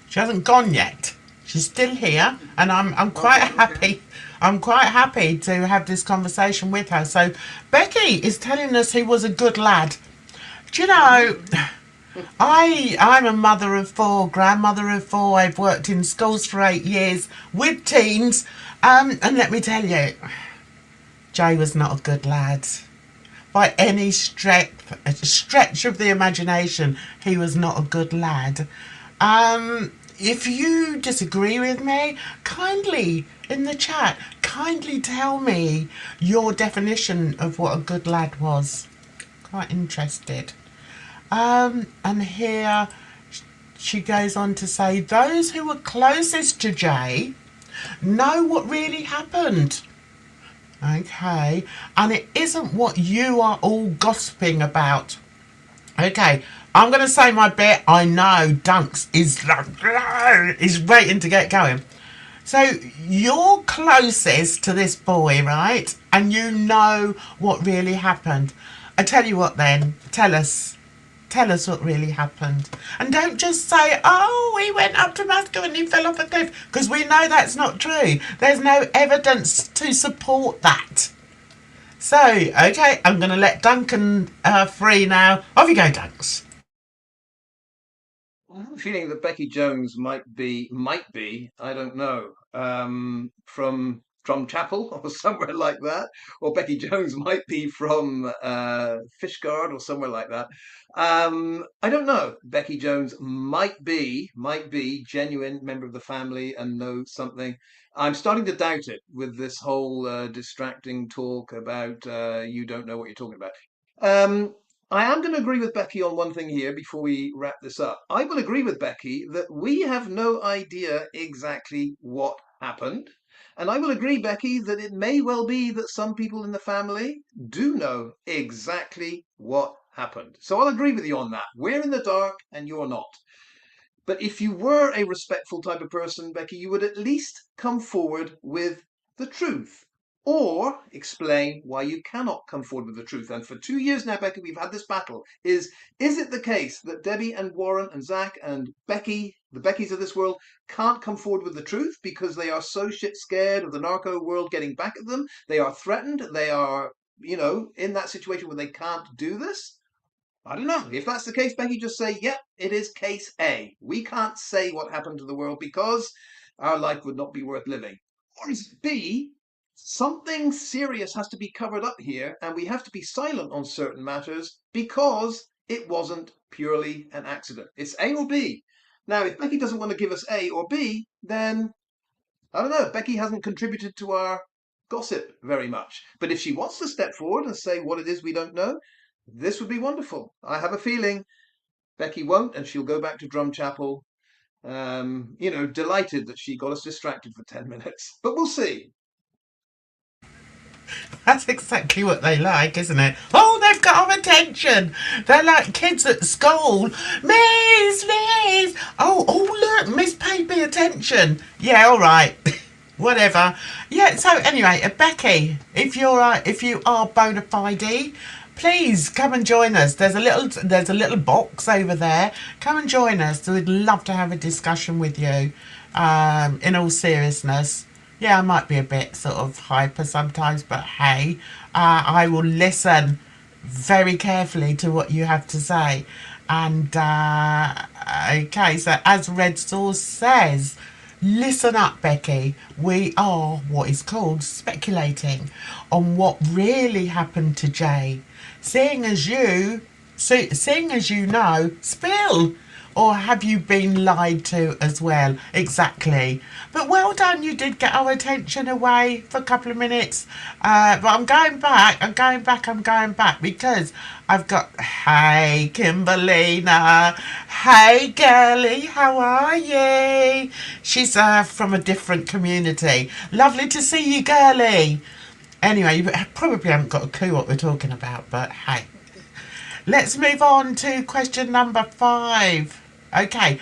She hasn't gone yet. She's still here, and I'm quite happy. I'm quite happy to have this conversation with her. So Becky is telling us he was a good lad. Do you know, I'm a mother of 4, grandmother of 4. I've worked in schools for 8 years with teens, and let me tell you, Jay was not a good lad. By any stretch of the imagination, he was not a good lad. If you disagree with me, kindly, in the chat, kindly tell me your definition of what a good lad was. Quite interested. And here she goes on to say, those who were closest to Jay know what really happened. Okay, and it isn't what you are all gossiping about. Okay, I'm going to say my bit. I know Dunks is waiting to get going. So you're closest to this boy, right? And you know what really happened. I tell you what then, tell us. Tell us what really happened. And don't just say, oh, he went up to Moscow and he fell off a cliff, because we know that's not true. There's no evidence to support that. So, okay, I'm going to let Duncan free now. Off you go, Dunks. I have a feeling that Becky Jones might be, I don't know, from Drumchapel or somewhere like that, or Becky Jones might be from Fishguard or somewhere like that. I don't know. Becky Jones might be genuine member of the family and know something. I'm starting to doubt it with this whole distracting talk about you don't know what you're talking about. Um, I am going to agree with Becky on one thing here before we wrap this up. I will agree with Becky that we have no idea exactly what happened. And I will agree, Becky, that it may well be that some people in the family do know exactly what happened. So I'll agree with you on that. We're in the dark and you're not. But if you were a respectful type of person, Becky, you would at least come forward with the truth or explain why you cannot come forward with the truth. And for 2 years now, Becky, we've had this battle. Is it the case that Debbie and Warren and Zach and Becky, the Beckys of this world, can't come forward with the truth because they are so shit scared of the narco world getting back at them? They are threatened. They are, in that situation where they can't do this. I don't know. If that's the case, Becky, just say, yep, it is case A. We can't say what happened to the world because our life would not be worth living. Or is it B, something serious has to be covered up here and we have to be silent on certain matters because it wasn't purely an accident. It's A or B. Now, if Becky doesn't want to give us A or B, then I don't know. Becky hasn't contributed to our gossip very much. But if she wants to step forward and say what it is we don't know, this would be wonderful. I have a feeling Becky won't, and she'll go back to Drumchapel, delighted that she got us distracted for 10 minutes. But we'll see. That's exactly what they like, isn't it? Oh, they've got our attention. They're like kids at school. Miss, Miss. Oh, look, Miss paid me attention. Yeah, all right. Whatever. Yeah. So anyway, Becky, if you are bona fide, please come and join us. There's a little box over there. Come and join us. We'd love to have a discussion with you. In all seriousness, yeah, I might be a bit sort of hyper sometimes, but hey, I will listen very carefully to what you have to say. And okay, so as Red Sauce says, listen up, Becky. We are what is called speculating on what really happened to Jay. Seeing as you know, spill. Or have you been lied to as well? Exactly. But well done, you did get our attention away for a couple of minutes. But I'm going back because I've got, hey, Kimberlina. Hey, girlie, how are you? She's from a different community. Lovely to see you, girlie. Anyway, you probably haven't got a clue what we're talking about, but hey. Let's move on to question number 5. Okay.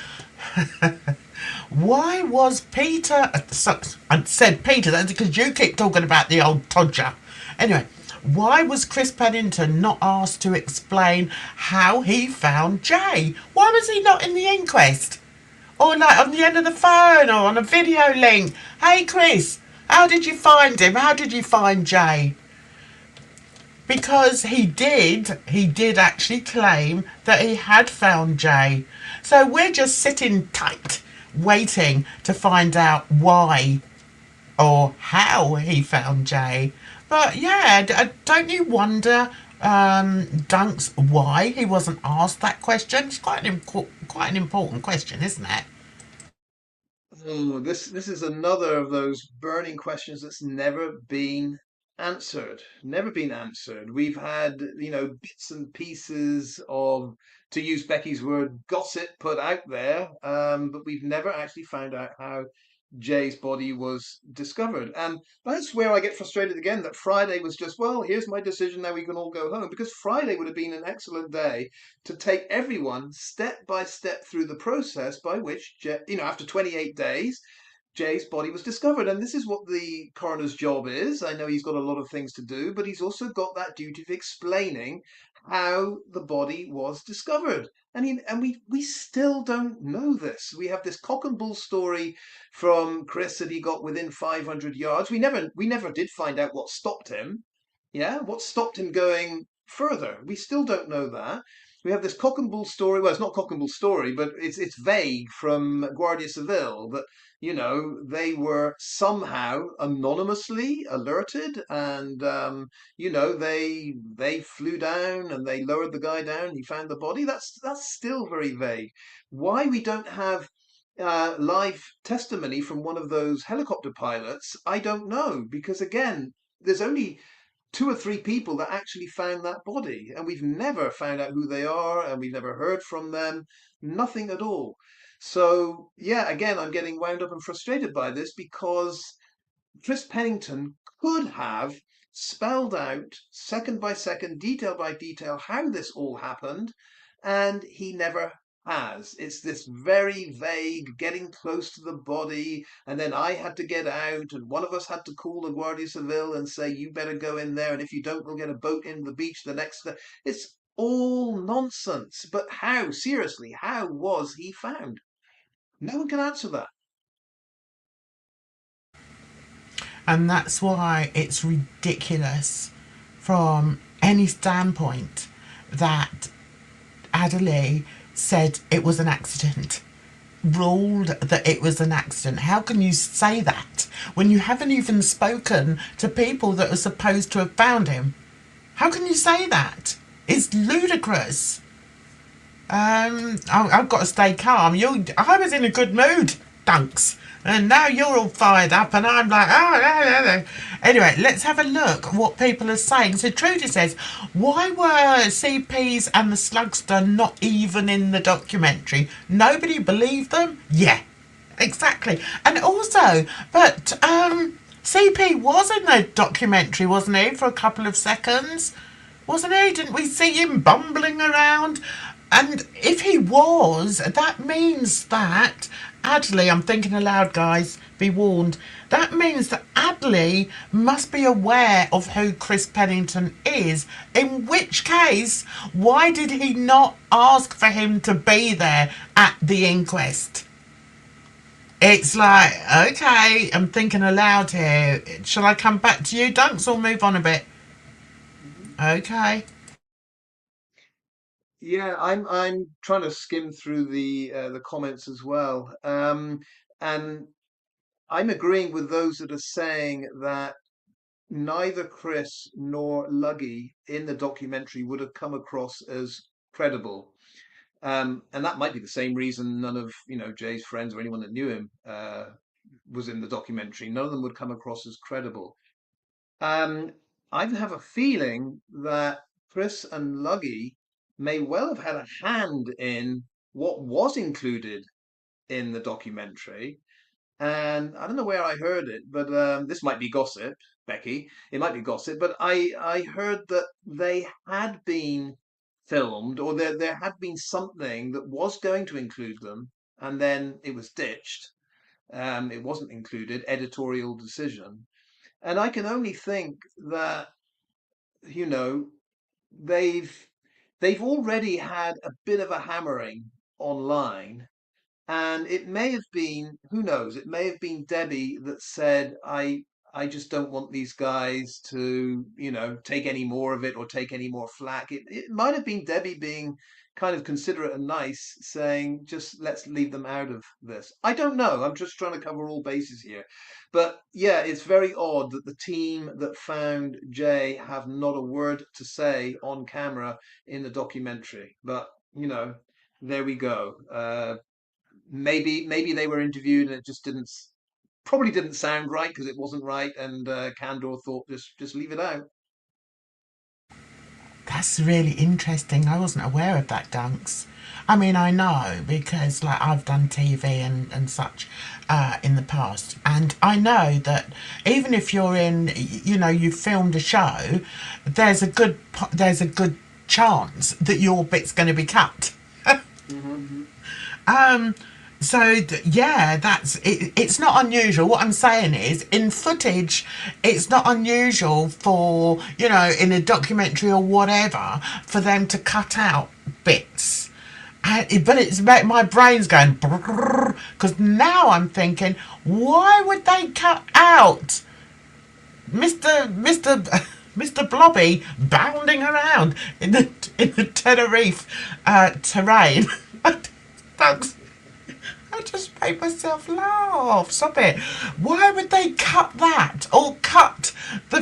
Why was Peter... I said Peter, that's because you keep talking about the old Todger. Anyway, why was Chris Pennington not asked to explain how he found Jay? Why was he not in the inquest? Or like on the end of the phone or on a video link? Hey Chris, how did you find him? How did you find Jay? Because he did actually claim that he had found Jay. So we're just sitting tight, waiting to find out why or how he found Jay. But yeah, don't you wonder, Dunks, why he wasn't asked that question? It's quite an important question, isn't it? Oh, this is another of those burning questions that's never been answered. Never been answered. We've had, bits and pieces of, to use Becky's word, gossip put out there, but we've never actually found out how Jay's body was discovered. And that's where I get frustrated again that Friday was just, well, here's my decision, now we can all go home. Because Friday would have been an excellent day to take everyone step by step through the process by which, after 28 days, Jay's body was discovered. And this is what the coroner's job is. I know he's got a lot of things to do, but he's also got that duty of explaining how the body was discovered. And we still don't know this. We have this cock and bull story from Chris that he got within 500 yards. We never did find out what stopped him. Yeah, what stopped him going further? We still don't know that. We have this cock and bull story. Well, it's not cock and bull story, but it's vague from Guardia Civil that they were somehow anonymously alerted, and they flew down and they lowered the guy down. And he found the body. That's still very vague. Why we don't have live testimony from one of those helicopter pilots, I don't know, because again, there's only two or three people that actually found that body, and we've never found out who they are, and we've never heard from them, nothing at all. So, yeah, again, I'm getting wound up and frustrated by this because Chris Pennington could have spelled out second by second, detail by detail, how this all happened, and he never has. It's this very vague getting close to the body, and then I had to get out, and one of us had to call the Guardia Civil and say, you better go in there, and if you don't, we'll get a boat in the beach the next day. It's all nonsense. But how, seriously, how was he found? No one can answer that. And that's why it's ridiculous from any standpoint that Adderley said it was an accident, ruled that it was an accident. How can you say that when you haven't even spoken to people that are supposed to have found him? How can you say that? It's ludicrous. I've got to stay calm. I was in a good mood, Dunks. And now you're all fired up, and I'm like, oh, no, no, no. Anyway, let's have a look what people are saying. So Trudy says, why were CPs and the Slugster not even in the documentary? Nobody believed them? Yeah, exactly. And also, but CP was in the documentary, wasn't he, for a couple of seconds? Wasn't he? Didn't we see him bumbling around? And if he was, that means that Adley, I'm thinking aloud, guys, be warned. That means that Adley must be aware of who Chris Pennington is. In which case, why did he not ask for him to be there at the inquest? It's like, okay, I'm thinking aloud here. Shall I come back to you, Dunks, or move on a bit? Mhm. Okay. Yeah, I'm trying to skim through the comments as well, and I'm agreeing with those that are saying that neither Chris nor Luggy in the documentary would have come across as credible. And that might be the same reason none of, Jay's friends or anyone that knew him was in the documentary. None of them would come across as credible. Um, I have a feeling that Chris and Luggy may well have had a hand in what was included in the documentary. And I don't know where I heard it, but this might be gossip, Becky. It might be gossip, but I heard that they had been filmed, or there had been something that was going to include them, and then it was ditched. It wasn't included, editorial decision. And I can only think that, you know, they've they've already had a bit of a hammering online, and it may have been, who knows, it may have been Debbie that said, I just don't want these guys to, take any more of it or take any more flack. It might have been Debbie being kind of considerate and nice, saying, just let's leave them out of this. I don't know. I'm just trying to cover all bases here. But yeah, it's very odd that the team that found Jay have not a word to say on camera in the documentary. But, there we go. Maybe they were interviewed and it just probably didn't sound right because it wasn't right, and Candor thought just leave it out. That's really interesting. I wasn't aware of that, Dunks. I mean, I know because like I've done TV and such in the past, and I know that even if you're in, you know, you filmed a show, there's a good chance that your bit's going to be cut. Hmm. Um, so yeah, that's it, it's not unusual. What I'm saying is, in footage, it's not unusual for, you know, in a documentary or whatever, for them to cut out bits. But it's my brain's going because now I'm thinking, why would they cut out Mister Mr. Blobby bounding around in the Tenerife terrain? That's I just made myself laugh. Stop it. Why would they cut that? Or cut the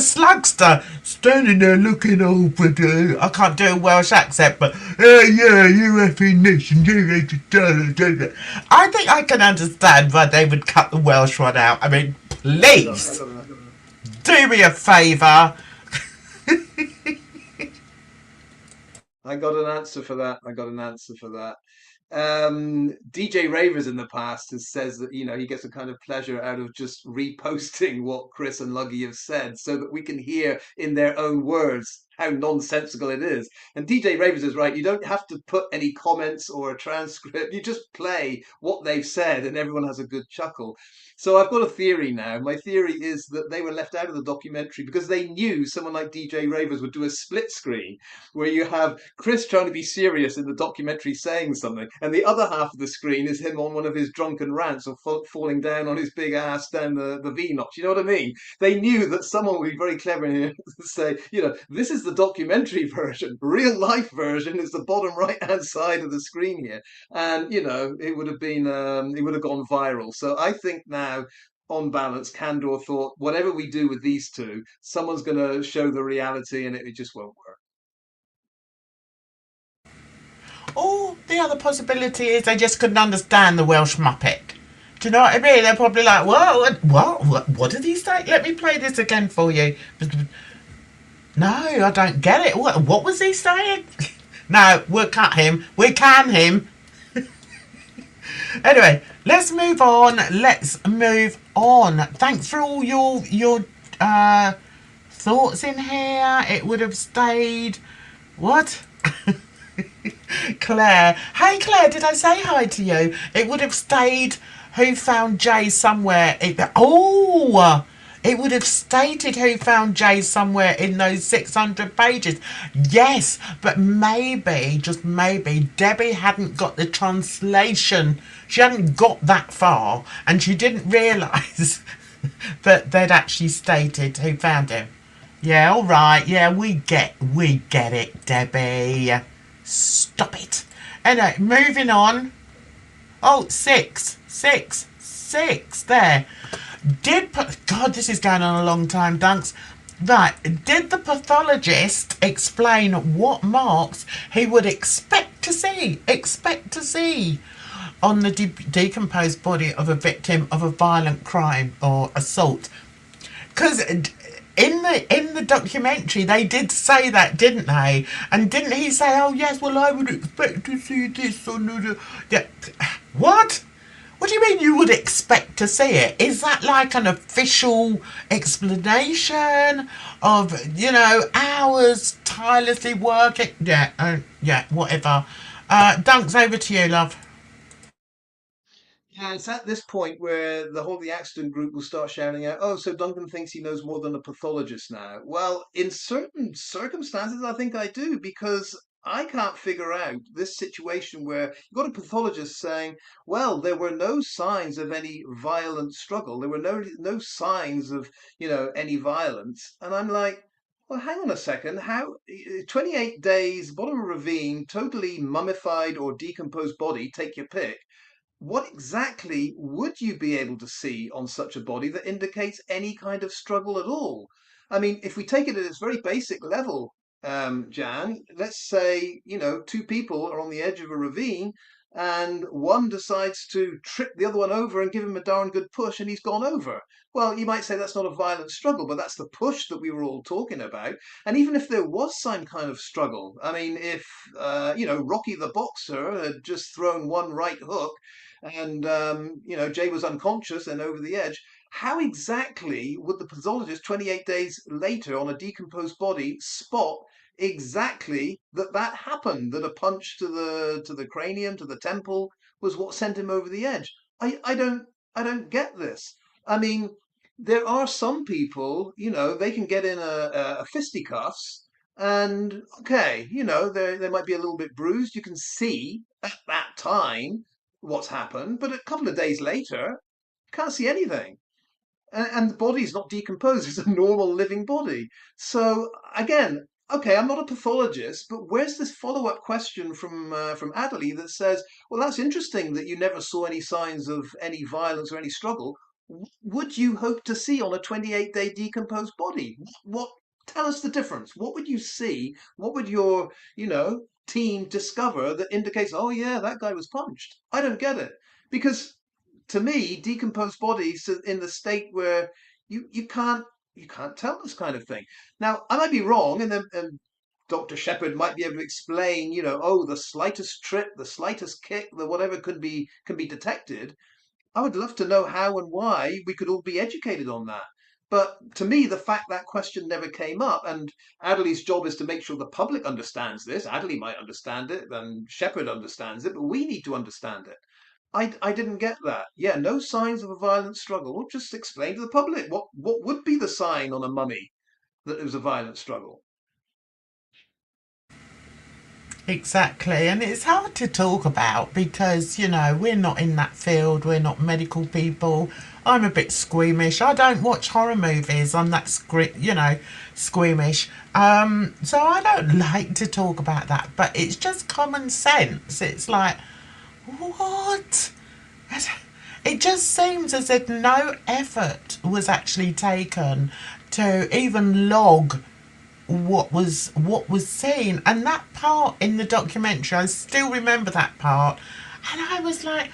slugster standing there looking over the... I can't do a Welsh accent, but... yeah, you effing this and you... I think I can understand why they would cut the Welsh one out. I mean, I please, got an do me a favour. I got an answer for that. I got an answer for that. DJ Ravers in the past has says that he gets a kind of pleasure out of just reposting what Chris and Luggy have said, so that we can hear in their own words how nonsensical it is. And DJ Ravers is right. You don't have to put any comments or a transcript. You just play what they've said, and everyone has a good chuckle. So I've got a theory now. My theory is that they were left out of the documentary because they knew someone like DJ Ravers would do a split screen where you have Chris trying to be serious in the documentary saying something, and the other half of the screen is him on one of his drunken rants or falling down on his big ass down the V notch. You know what I mean? They knew that someone would be very clever in here to say, this is the documentary version. Real life version is the bottom right hand side of the screen here, and it would have been it would have gone viral. So I think now, on balance, Candor thought, whatever we do with these two, someone's going to show the reality, and it just won't work. Or the other possibility is they just couldn't understand the Welsh Muppet. Do you know what I mean? They're probably like, whoa, what did he say? Let me play this again for you. No, I don't get it. What was he saying? No, we'll cut him. We can him. Anyway, let's move on. Let's move on. Thanks for all your thoughts in here. It would have stayed. What? Claire. Hey, Claire, did I say hi to you? It would have stayed who found Jay somewhere. It would have stated who found Jay somewhere in those 600 pages. Yes, but maybe, just maybe, Debbie hadn't got the translation. She hadn't got that far, and she didn't realise that they'd actually stated who found him. Yeah, all right. Yeah, we get it, Debbie. Stop it. Anyway, moving on. Oh, six. There. God, this is going on a long time, Dunks. Right. Did the pathologist explain what marks he would expect to see? On the decomposed body of a victim of a violent crime or assault? Because in the documentary they did say that, didn't they? And didn't he say, "Oh yes, well I would expect to see this on the..." Yeah. What? What do you mean you would expect to see it? Is that like an official explanation of, hours tirelessly working? Yeah, yeah, whatever. Dunks, over to you, love. Yeah, it's at this point where the accident group will start shouting out, "Oh, so Duncan thinks he knows more than a pathologist now." Well, in certain circumstances, I think I do, because I can't figure out this situation where you've got a pathologist saying, "Well, there were no signs of any violent struggle. There were no signs of, any violence." And I'm like, well, hang on a second. 28 days, bottom of a ravine, totally mummified or decomposed body, take your pick. What exactly would you be able to see on such a body that indicates any kind of struggle at all? I mean, if we take it at its very basic level, Jan, let's say, two people are on the edge of a ravine. and one decides to trip the other one over and give him a darn good push, and he's gone over. Well, you might say that's not a violent struggle, but that's the push that we were all talking about. And even if there was some kind of struggle, I mean, if Rocky the boxer had just thrown one right hook, and Jay was unconscious and over the edge, how exactly would the pathologist 28 days later on a decomposed body spot exactly that happened, that a punch to the cranium, to the temple, was what sent him over the edge? I don't get this. I mean, there are some people, they can get in a fisticuffs, and okay, they might be a little bit bruised. You can see at that time what's happened, but a couple of days later, can't see anything, and the body's not decomposed. It's a normal living body. So again, okay, I'm not a pathologist, but where's this follow-up question from Adderley that says, well, that's interesting that you never saw any signs of any violence or any struggle. Would you hope to see on a 28-day decomposed body? What? Tell us the difference. What would you see? What would your, team discover that indicates, oh yeah, that guy was punched? I don't get it. Because to me, decomposed bodies in the state where you can't tell this kind of thing. Now, I might be wrong, and then Dr. Shepherd might be able to explain, oh, the slightest trip, the slightest kick, the whatever can be detected. I would love to know how and why we could all be educated on that. But to me, the fact that question never came up, and Adderley's job is to make sure the public understands this. Adderley might understand it, and Shepherd understands it, but we need to understand it. I didn't get that. Yeah, no signs of a violent struggle. Well, just explain to the public what would be the sign on a mummy that it was a violent struggle. Exactly, and it's hard to talk about because, we're not in that field, we're not medical people. I'm a bit squeamish. I don't watch horror movies. I'm that squeamish. So I don't like to talk about that, but it's just common sense. It's like, what? It just seems as if no effort was actually taken to even log what was seen, and that part in the documentary, I still remember that part, and I was like,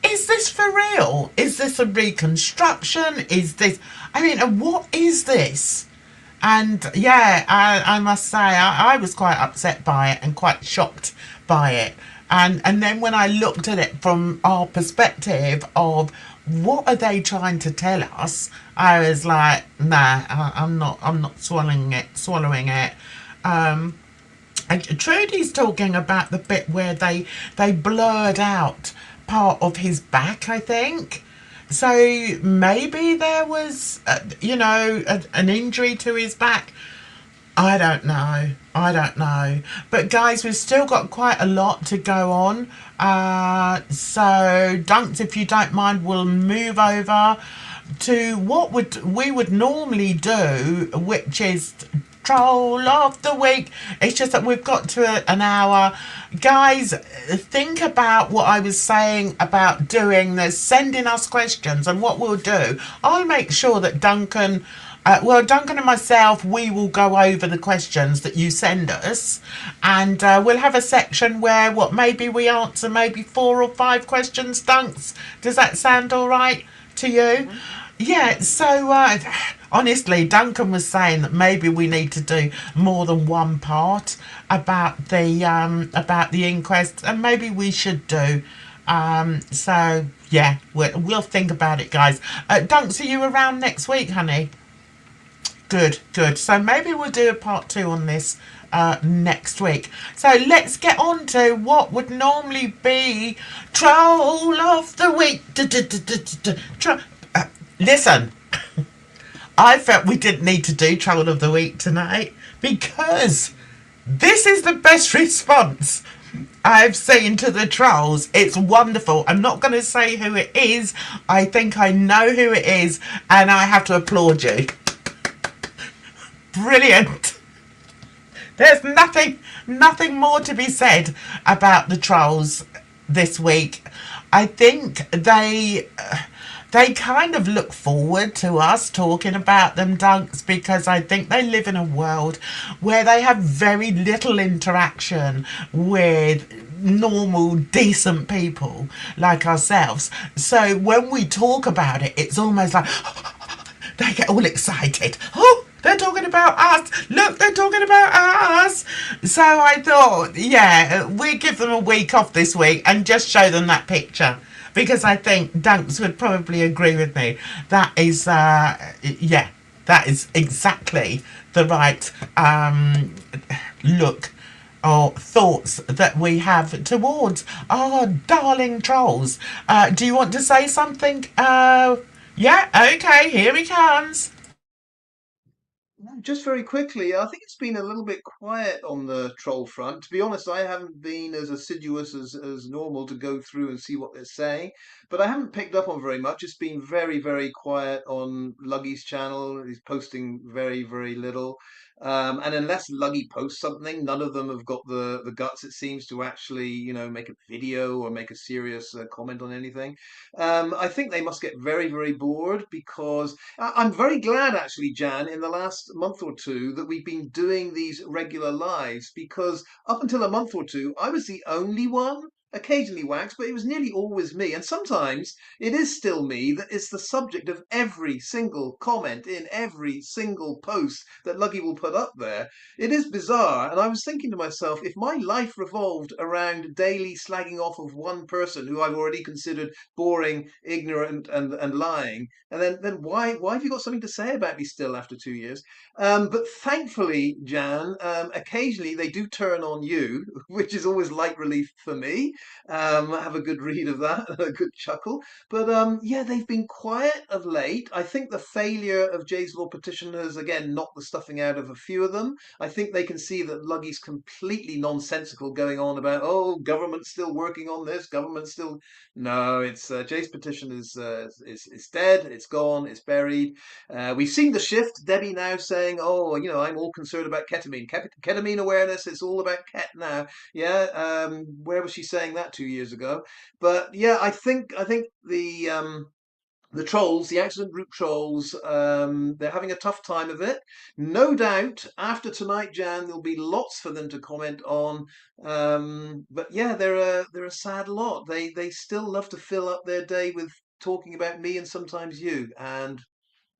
is this for real? Is this a reconstruction? Is this, I mean, what is this? And yeah, I must say, I was quite upset by it and quite shocked by it. And then when I looked at it from our perspective of what are they trying to tell us, I was like, nah, I'm not swallowing it. And Trudy's talking about the bit where they blurred out part of his back, I think. So maybe there was, an injury to his back. I don't know. I don't know. But guys, we've still got quite a lot to go on. So, Dunks, if you don't mind, we'll move over to what we would normally do, which is troll of the week. It's just that we've got to an hour. Guys, think about what I was saying about doing this, sending us questions, and what we'll do. I'll make sure that Duncan and myself, we will go over the questions that you send us, and we'll have a section where maybe we answer maybe 4 or 5 questions, Dunks. Does that sound all right to you? Mm-hmm. Yeah, so honestly, Duncan was saying that maybe we need to do more than one part about the inquest, and maybe we should do. So yeah, we'll think about it, guys. Dunks, are you around next week, honey? Good, good. So maybe we'll do a part 2 on this next week. So let's get on to what would normally be Troll of the Week. Listen, I felt we didn't need to do Troll of the Week tonight because this is the best response I've seen to the trolls. It's wonderful. I'm not going to say who it is. I think I know who it is, and I have to applaud you. Brilliant. There's nothing more to be said about the trolls this week. I think they kind of look forward to us talking about them, Dunks, because I think they live in a world where they have very little interaction with normal, decent people like ourselves. So when we talk about it, it's almost like they get all excited. Oh, they're talking about us. Look, they're talking about us. So I thought, yeah, we give them a week off this week and just show them that picture. Because I think Dunks would probably agree with me. That is, yeah, that is exactly the right look or thoughts that we have towards our darling trolls. Do you want to say something? Yeah, okay, here he comes. Just very quickly, I think it's been a little bit quiet on the troll front. To be honest, I haven't been as assiduous as normal to go through and see what they're saying, but I haven't picked up on very much. It's been very, very quiet on Luggy's channel. He's posting very, very little. And unless Luggy posts something, none of them have got the guts, it seems, to actually, make a video or make a serious comment on anything. I think they must get very, very bored because I'm very glad, actually, Jan, in the last month or two that we've been doing these regular lives because up until a month or two, I was the only one. Occasionally Wax, but it was nearly always me. And sometimes it is still me that is the subject of every single comment in every single post that Luggy will put up there. It is bizarre. And I was thinking to myself, if my life revolved around daily slagging off of one person who I've already considered boring, ignorant, and lying, and then why have you got something to say about me still after 2 years? But thankfully, Jan, occasionally they do turn on you, which is always light relief for me. Have a good read of that, a good chuckle. But yeah, they've been quiet of late. I think the failure of Jay's Law petition has again knocked the stuffing out of a few of them. I think they can see that Luggy's completely nonsensical going on about, oh, government's still working on this, government's still. No, it's Jay's petition is dead, it's gone, it's buried. We've seen the shift. Debbie now saying, "Oh, I'm all concerned about ketamine. Ketamine awareness. It's all about ket now." Yeah. Where was she saying that 2 years ago? But yeah, I think the trolls, the accident group trolls, they're having a tough time of it. No doubt after tonight, Jan, there'll be lots for them to comment on. But yeah, they're a sad lot. They still love to fill up their day with talking about me and sometimes you and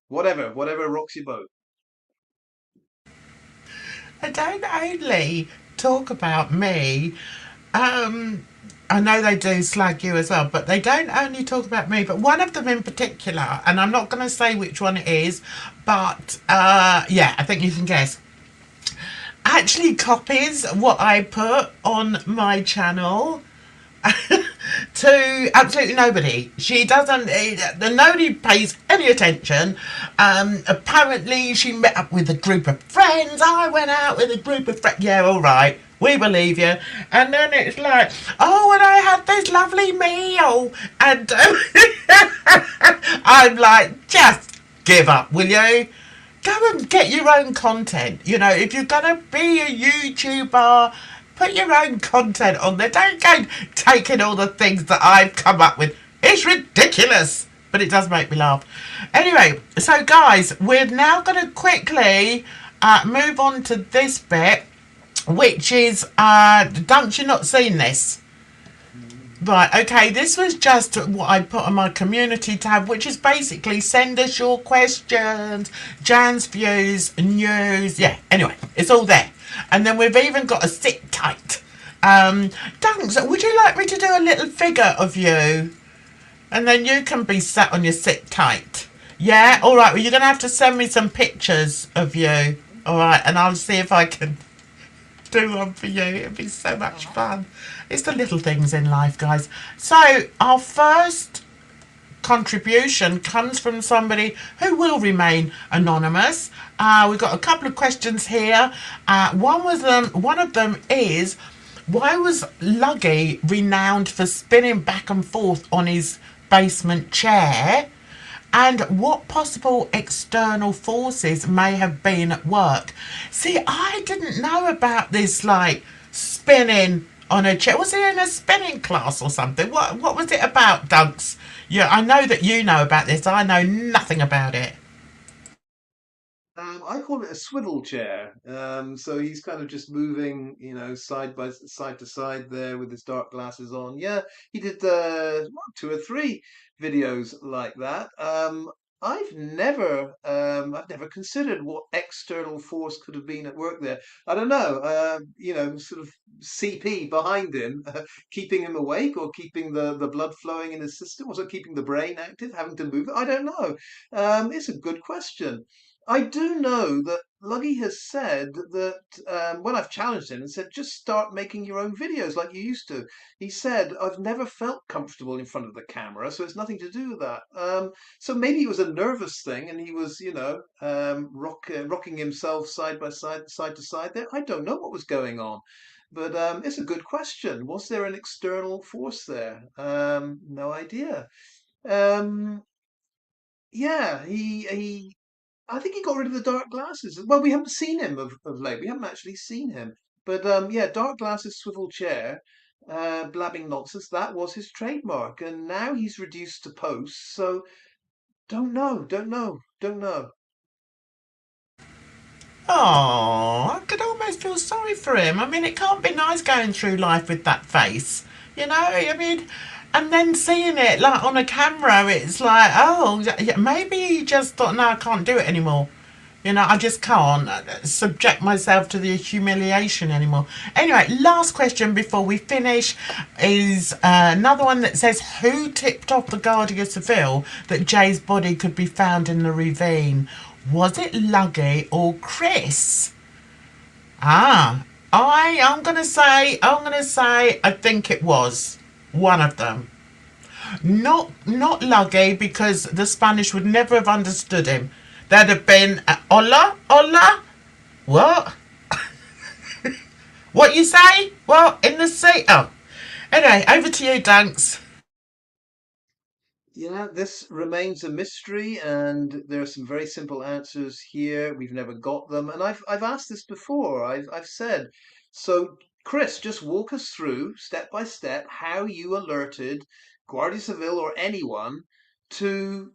whatever rocks your boat. They don't only talk about me. Um, I know they do slag you as well, but they don't only talk about me. But one of them in particular, and I'm not going to say which one it is, but yeah, I think you can guess. Actually, copies what I put on my channel to absolutely nobody. She doesn't. Nobody pays any attention. Apparently, she met up with a group of friends. I went out with a group of friends. Yeah, all right. We believe you. And then it's like, oh, and I had this lovely meal. And I'm like, just give up, will you? Go and get your own content. If you're going to be a YouTuber, put your own content on there. Don't go taking all the things that I've come up with. It's ridiculous. But it does make me laugh. Anyway, so guys, we're now going to quickly move on to this bit, which is, don't you not seen this? Right, okay, this was just what I put on my community tab, which is basically send us your questions, Jan's views, news, yeah, anyway, it's all there. And then we've even got a sit tight. Dunks, would you like me to do a little figure of you? And then you can be sat on your sit tight. Yeah, alright, well, you're going to have to send me some pictures of you. Alright, and I'll see if I can do one for you. It'd be so much fun. It's the little things in life, guys. So, our first contribution comes from somebody who will remain anonymous. We've got a couple of questions here. One of them is, why was Luggy renowned for spinning back and forth on his basement chair? And what possible external forces may have been at work? See, I didn't know about this, like, spinning on a chair. Was he in a spinning class or something? What was it about, Dunks? Yeah, I know that you know about this. I know nothing about it. I call it a swivel chair. So he's kind of just moving, side to side there with his dark glasses on. Yeah, he did two or three videos like that. I've never considered what external force could have been at work there. I don't know, sort of CP behind him, keeping him awake or keeping the blood flowing in his system. Was it keeping the brain active, having to move it? I don't know. It's a good question. I do know that Luggy has said that when I've challenged him and said, just start making your own videos like you used to, he said, I've never felt comfortable in front of the camera, so it's nothing to do with that. So maybe it was a nervous thing and he was, rocking himself side to side there. I don't know what was going on. But it's a good question. Was there an external force there? No idea. Um, yeah, I think he got rid of the dark glasses. Well, we haven't seen him of late. We haven't actually seen him. But yeah, dark glasses, swivel chair, blabbing nonsense. That was his trademark, and now he's reduced to posts. So don't know. Oh, I could almost feel sorry for him. I mean, it can't be nice going through life with that face, you know? I mean, and then seeing it like on a camera, it's like, oh, yeah, maybe he just thought, no, I can't do it anymore. You know, I just can't subject myself to the humiliation anymore. Anyway, last question before we finish is another one that says, who tipped off the Guardia Civil that Jay's body could be found in the ravine? Was it Luggy or Chris? Ah, I'm gonna say I think it was one of them. Not Luggy, because the Spanish would never have understood him. There'd have been hola, hola. What? What you say? What in the sea? Oh, anyway, over to you, Dunks. Yeah, this remains a mystery, and there are some very simple answers here. We've never got them, and I've asked this before. I've said, so Chris, just walk us through step by step how you alerted Guardia Civil or anyone to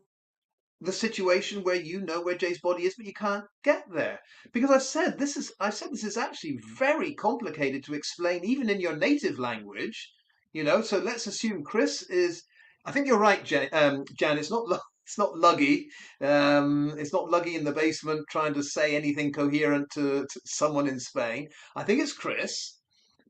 the situation where you know where Jay's body is, but you can't get there. Because I said this is actually very complicated to explain, even in your native language. So let's assume Chris is. I think you're right, Jan. It's not. It's not Luggy. It's not Luggy in the basement trying to say anything coherent to someone in Spain. I think it's Chris.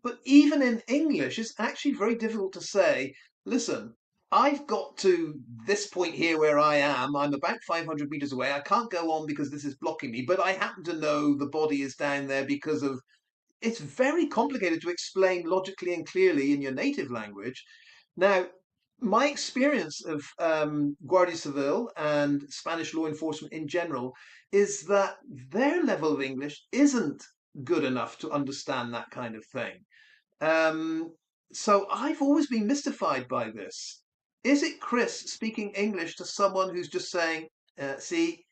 But even in English, it's actually very difficult to say, listen, I've got to this point here where I am. I'm about 500 meters away. I can't go on because this is blocking me, but I happen to know the body is down there because of. It's very complicated to explain logically and clearly in your native language. Now, my experience of Guardia Civil and Spanish law enforcement in general is that their level of English isn't good enough to understand that kind of thing. Um, so I've always been mystified by this. Is it Chris speaking English to someone who's just saying, see,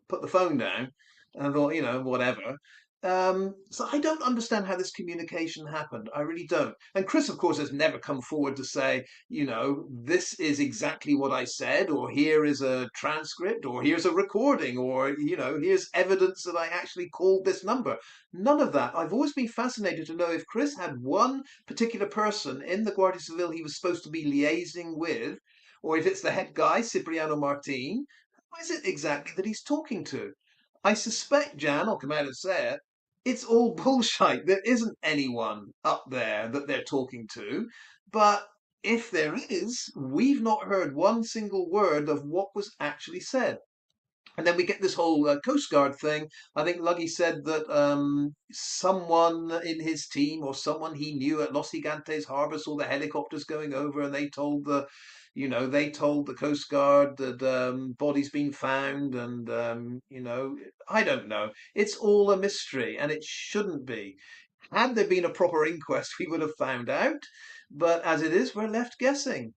put the phone down? And I thought, whatever. So I don't understand how this communication happened. I really don't. And Chris, of course, has never come forward to say, this is exactly what I said, or here is a transcript, or here's a recording, or, here's evidence that I actually called this number. None of that. I've always been fascinated to know if Chris had one particular person in the Guardia Civil he was supposed to be liaising with, or if it's the head guy, Cipriano Martin. Who is it exactly that he's talking to? I suspect, Jan, I'll come out and say it, it's all bullshit. There isn't anyone up there that they're talking to. But if there is, we've not heard one single word of what was actually said. And then we get this whole Coast Guard thing. I think Luggy said that someone in his team or someone he knew at Los Gigantes Harbour saw the helicopters going over, and they told the Coast Guard that bodies been found, and I don't know. It's all a mystery, and it shouldn't be. Had there been a proper inquest, we would have found out. But as it is, we're left guessing.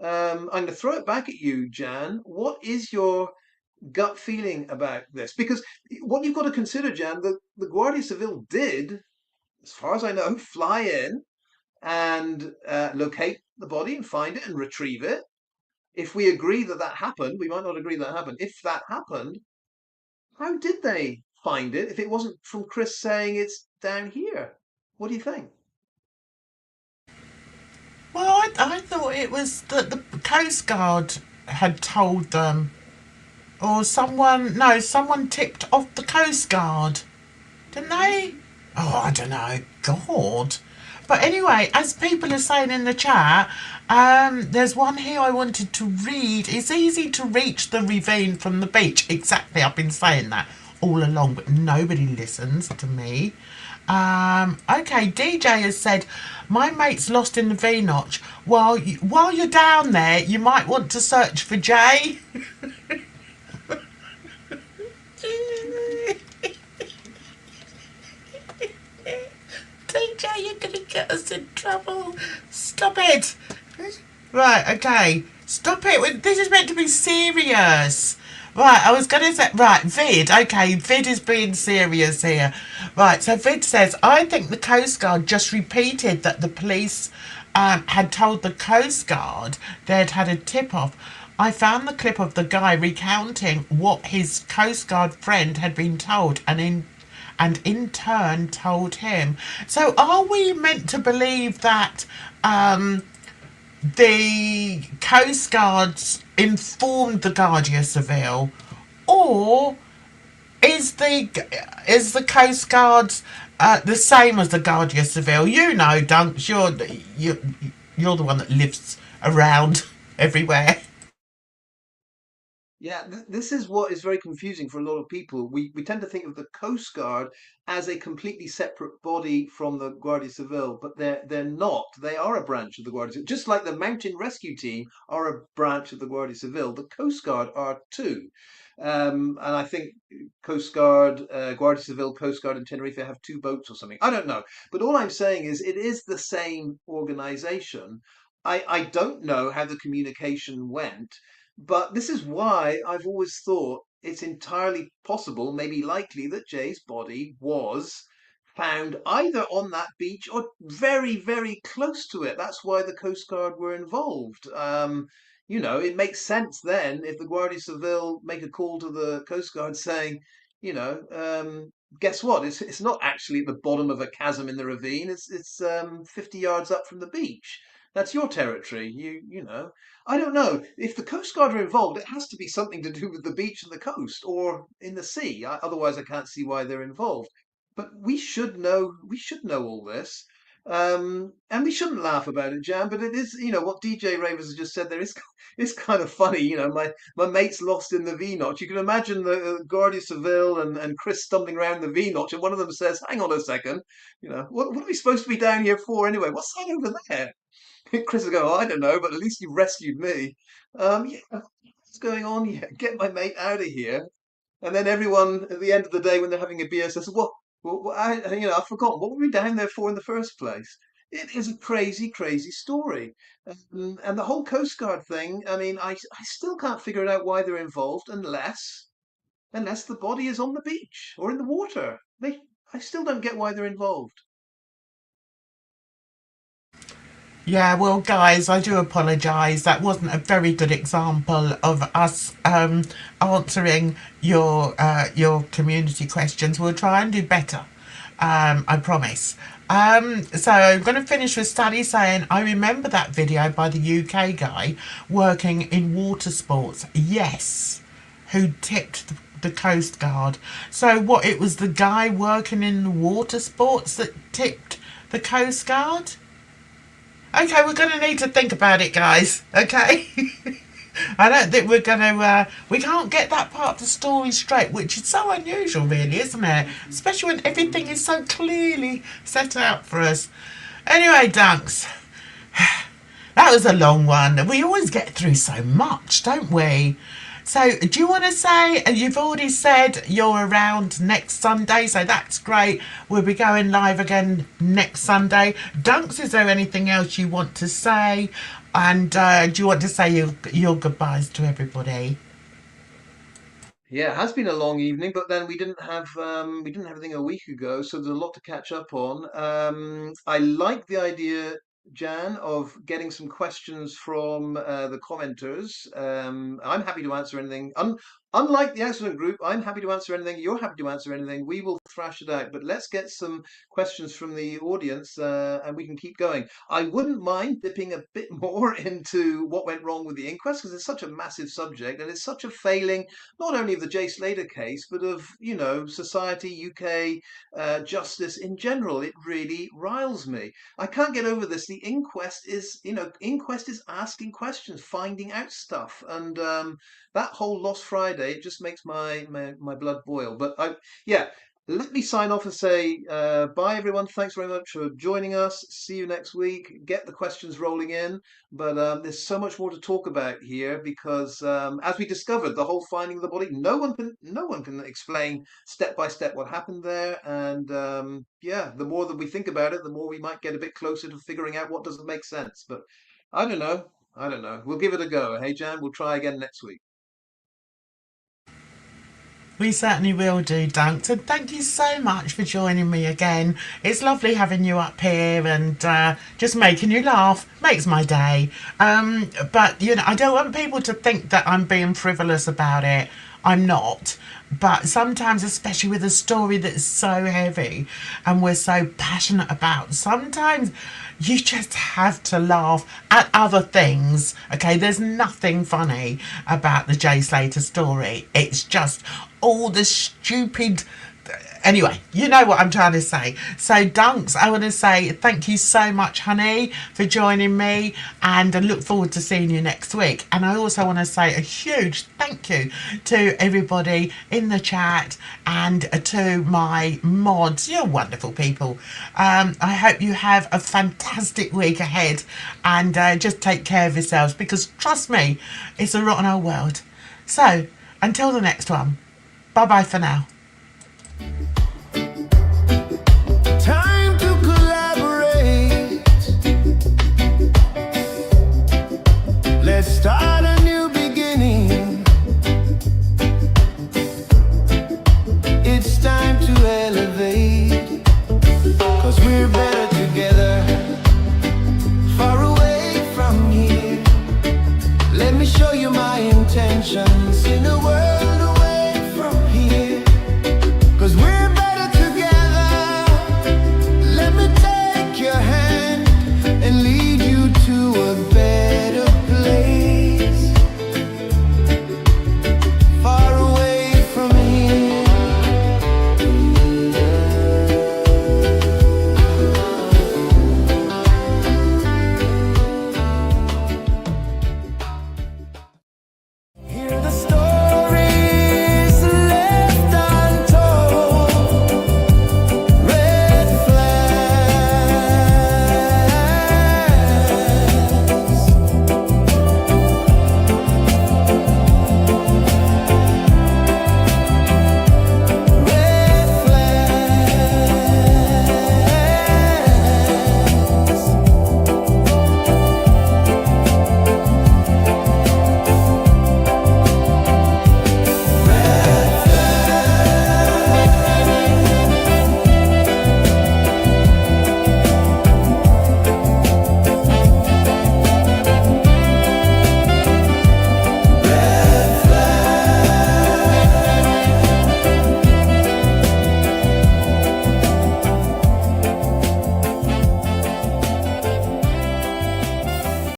I'm going to throw it back at you, Jan. What is your gut feeling about this? Because what you've got to consider, Jan, the Guardia Civil did, as far as I know, fly in and locate the body and find it and retrieve it. If we agree that that happened, we might not agree that happened. If that happened, How did they find it if it wasn't from Chris saying it's down here? What do you think? Well, I thought it was that the Coast Guard had told them, or someone, no, someone tipped off the Coast Guard, didn't they? Oh, I don't know. God. But anyway, as people are saying in the chat, there's one here I wanted to read. It's easy to reach the ravine from the beach. Exactly, I've been saying that all along, but nobody listens to me. Okay, DJ has said, my mate's lost in the V notch. While you're down there, you might want to search for Jay. DJ, you're gonna get us in trouble. Stop it. Right, okay. Stop it. This is meant to be serious. Right, I was going to say, right, Vid. Okay, Vid is being serious here. Right, so Vid says, I think the Coast Guard just repeated that the police had told the Coast Guard they'd had a tip off. I found the clip of the guy recounting what his Coast Guard friend had been told and in turn told him. So are we meant to believe that the Coast Guards informed the Guardia Civil, or is the Coast Guards the same as the Guardia Civil? You know, Dunks, you're the one that lives around everywhere. Yeah, this is what is very confusing for a lot of people. We tend to think of the Coast Guard as a completely separate body from the Guardia Civil, but they're not. They are a branch of the Guardia Civil. Just like the Mountain Rescue Team are a branch of the Guardia Civil, the Coast Guard are too. And I think Coast Guard, Guardia Civil, Coast Guard, and Tenerife have two boats or something. I don't know. But all I'm saying is it is the same organization. I don't know how the communication went, but this is why I've always thought it's entirely possible, maybe likely, that Jay's body was found either on that beach or very, very close to it. That's why the Coast Guard were involved. It makes sense then if the Guardia Civil make a call to the Coast Guard saying, guess what? It's not actually at the bottom of a chasm in the ravine. It's 50 yards up from the beach. That's your territory. I don't know. If the Coast Guard are involved, it has to be something to do with the beach and the coast or in the sea. Otherwise, I can't see why they're involved. But we should know. We should know all this, and we shouldn't laugh about it, Jan. But it is, what DJ Ravers has just said. There is, it's kind of funny. My mate's lost in the V notch. You can imagine the Guardia Civil and Chris stumbling around the V notch, and one of them says, "Hang on a second. What are we supposed to be down here for anyway? What's that over there?" Chris will go, "Oh, I don't know, but at least you rescued me." Yeah, what's going on? Yeah, get my mate out of here. And then everyone at the end of the day, when they're having a beer, says, I've forgotten what were we down there for in the first place. It is a crazy, crazy story, and the whole Coast Guard thing. I mean, I still can't figure it out why they're involved unless the body is on the beach or in the water. I still don't get why they're involved. Yeah, well, guys, I do apologise. That wasn't a very good example of us answering your community questions. We'll try and do better. I promise. So I'm going to finish with Sally saying, I remember that video by the UK guy working in water sports. Yes, who tipped the Coast Guard. So what? It was the guy working in the water sports that tipped the Coast Guard. Okay, we're going to need to think about it, guys. Okay? I don't think we're going to, we can't get that part of the story straight, which is so unusual, really, isn't it? Especially when everything is so clearly set out for us. Anyway, Dunks, that was a long one. We always get through so much, don't we? So, do you want to say, you've already said you're around next Sunday, so that's great. We'll be going live again next Sunday. Dunks, is there anything else you want to say? And do you want to say your goodbyes to everybody? Yeah, it has been a long evening, but then we didn't have anything a week ago, so there's a lot to catch up on. I like the idea, Jan, of getting some questions from the commenters. I'm happy to answer anything. Unlike the accident group, I'm happy to answer anything. You're happy to answer anything. We will thrash it out. But let's get some questions from the audience and we can keep going. I wouldn't mind dipping a bit more into what went wrong with the inquest because it's such a massive subject and it's such a failing, not only of the Jay Slater case, but of, society, UK, justice in general. It really riles me. I can't get over this. The inquest is asking questions, finding out stuff. And that whole Lost Friday, it just makes my blood boil. But yeah, let me sign off and say bye, everyone. Thanks very much for joining us. See you next week. Get the questions rolling in. But there's so much more to talk about here because, as we discovered, the whole finding of the body, no one can explain step by step what happened there. And yeah, the more that we think about it, the more we might get a bit closer to figuring out what doesn't make sense. But I don't know. I don't know. We'll give it a go. Hey, Jan, we'll try again next week. We certainly will do, Dunks. And thank you so much for joining me again. It's lovely having you up here and just making you laugh. Makes my day. But, I don't want people to think that I'm being frivolous about it. I'm not. But sometimes, especially with a story that's so heavy and we're so passionate about, sometimes you just have to laugh at other things. Okay, there's nothing funny about the Jay Slater story. It's just all the stupid. Anyway, you know what I'm trying to say. So, Dunks, I want to say thank you so much, honey, for joining me, and I look forward to seeing you next week. And I also want to say a huge thank you to everybody in the chat and to my mods. You're wonderful people. I hope you have a fantastic week ahead and just take care of yourselves because, trust me, it's a rotten old world. So, until the next one, bye bye for now.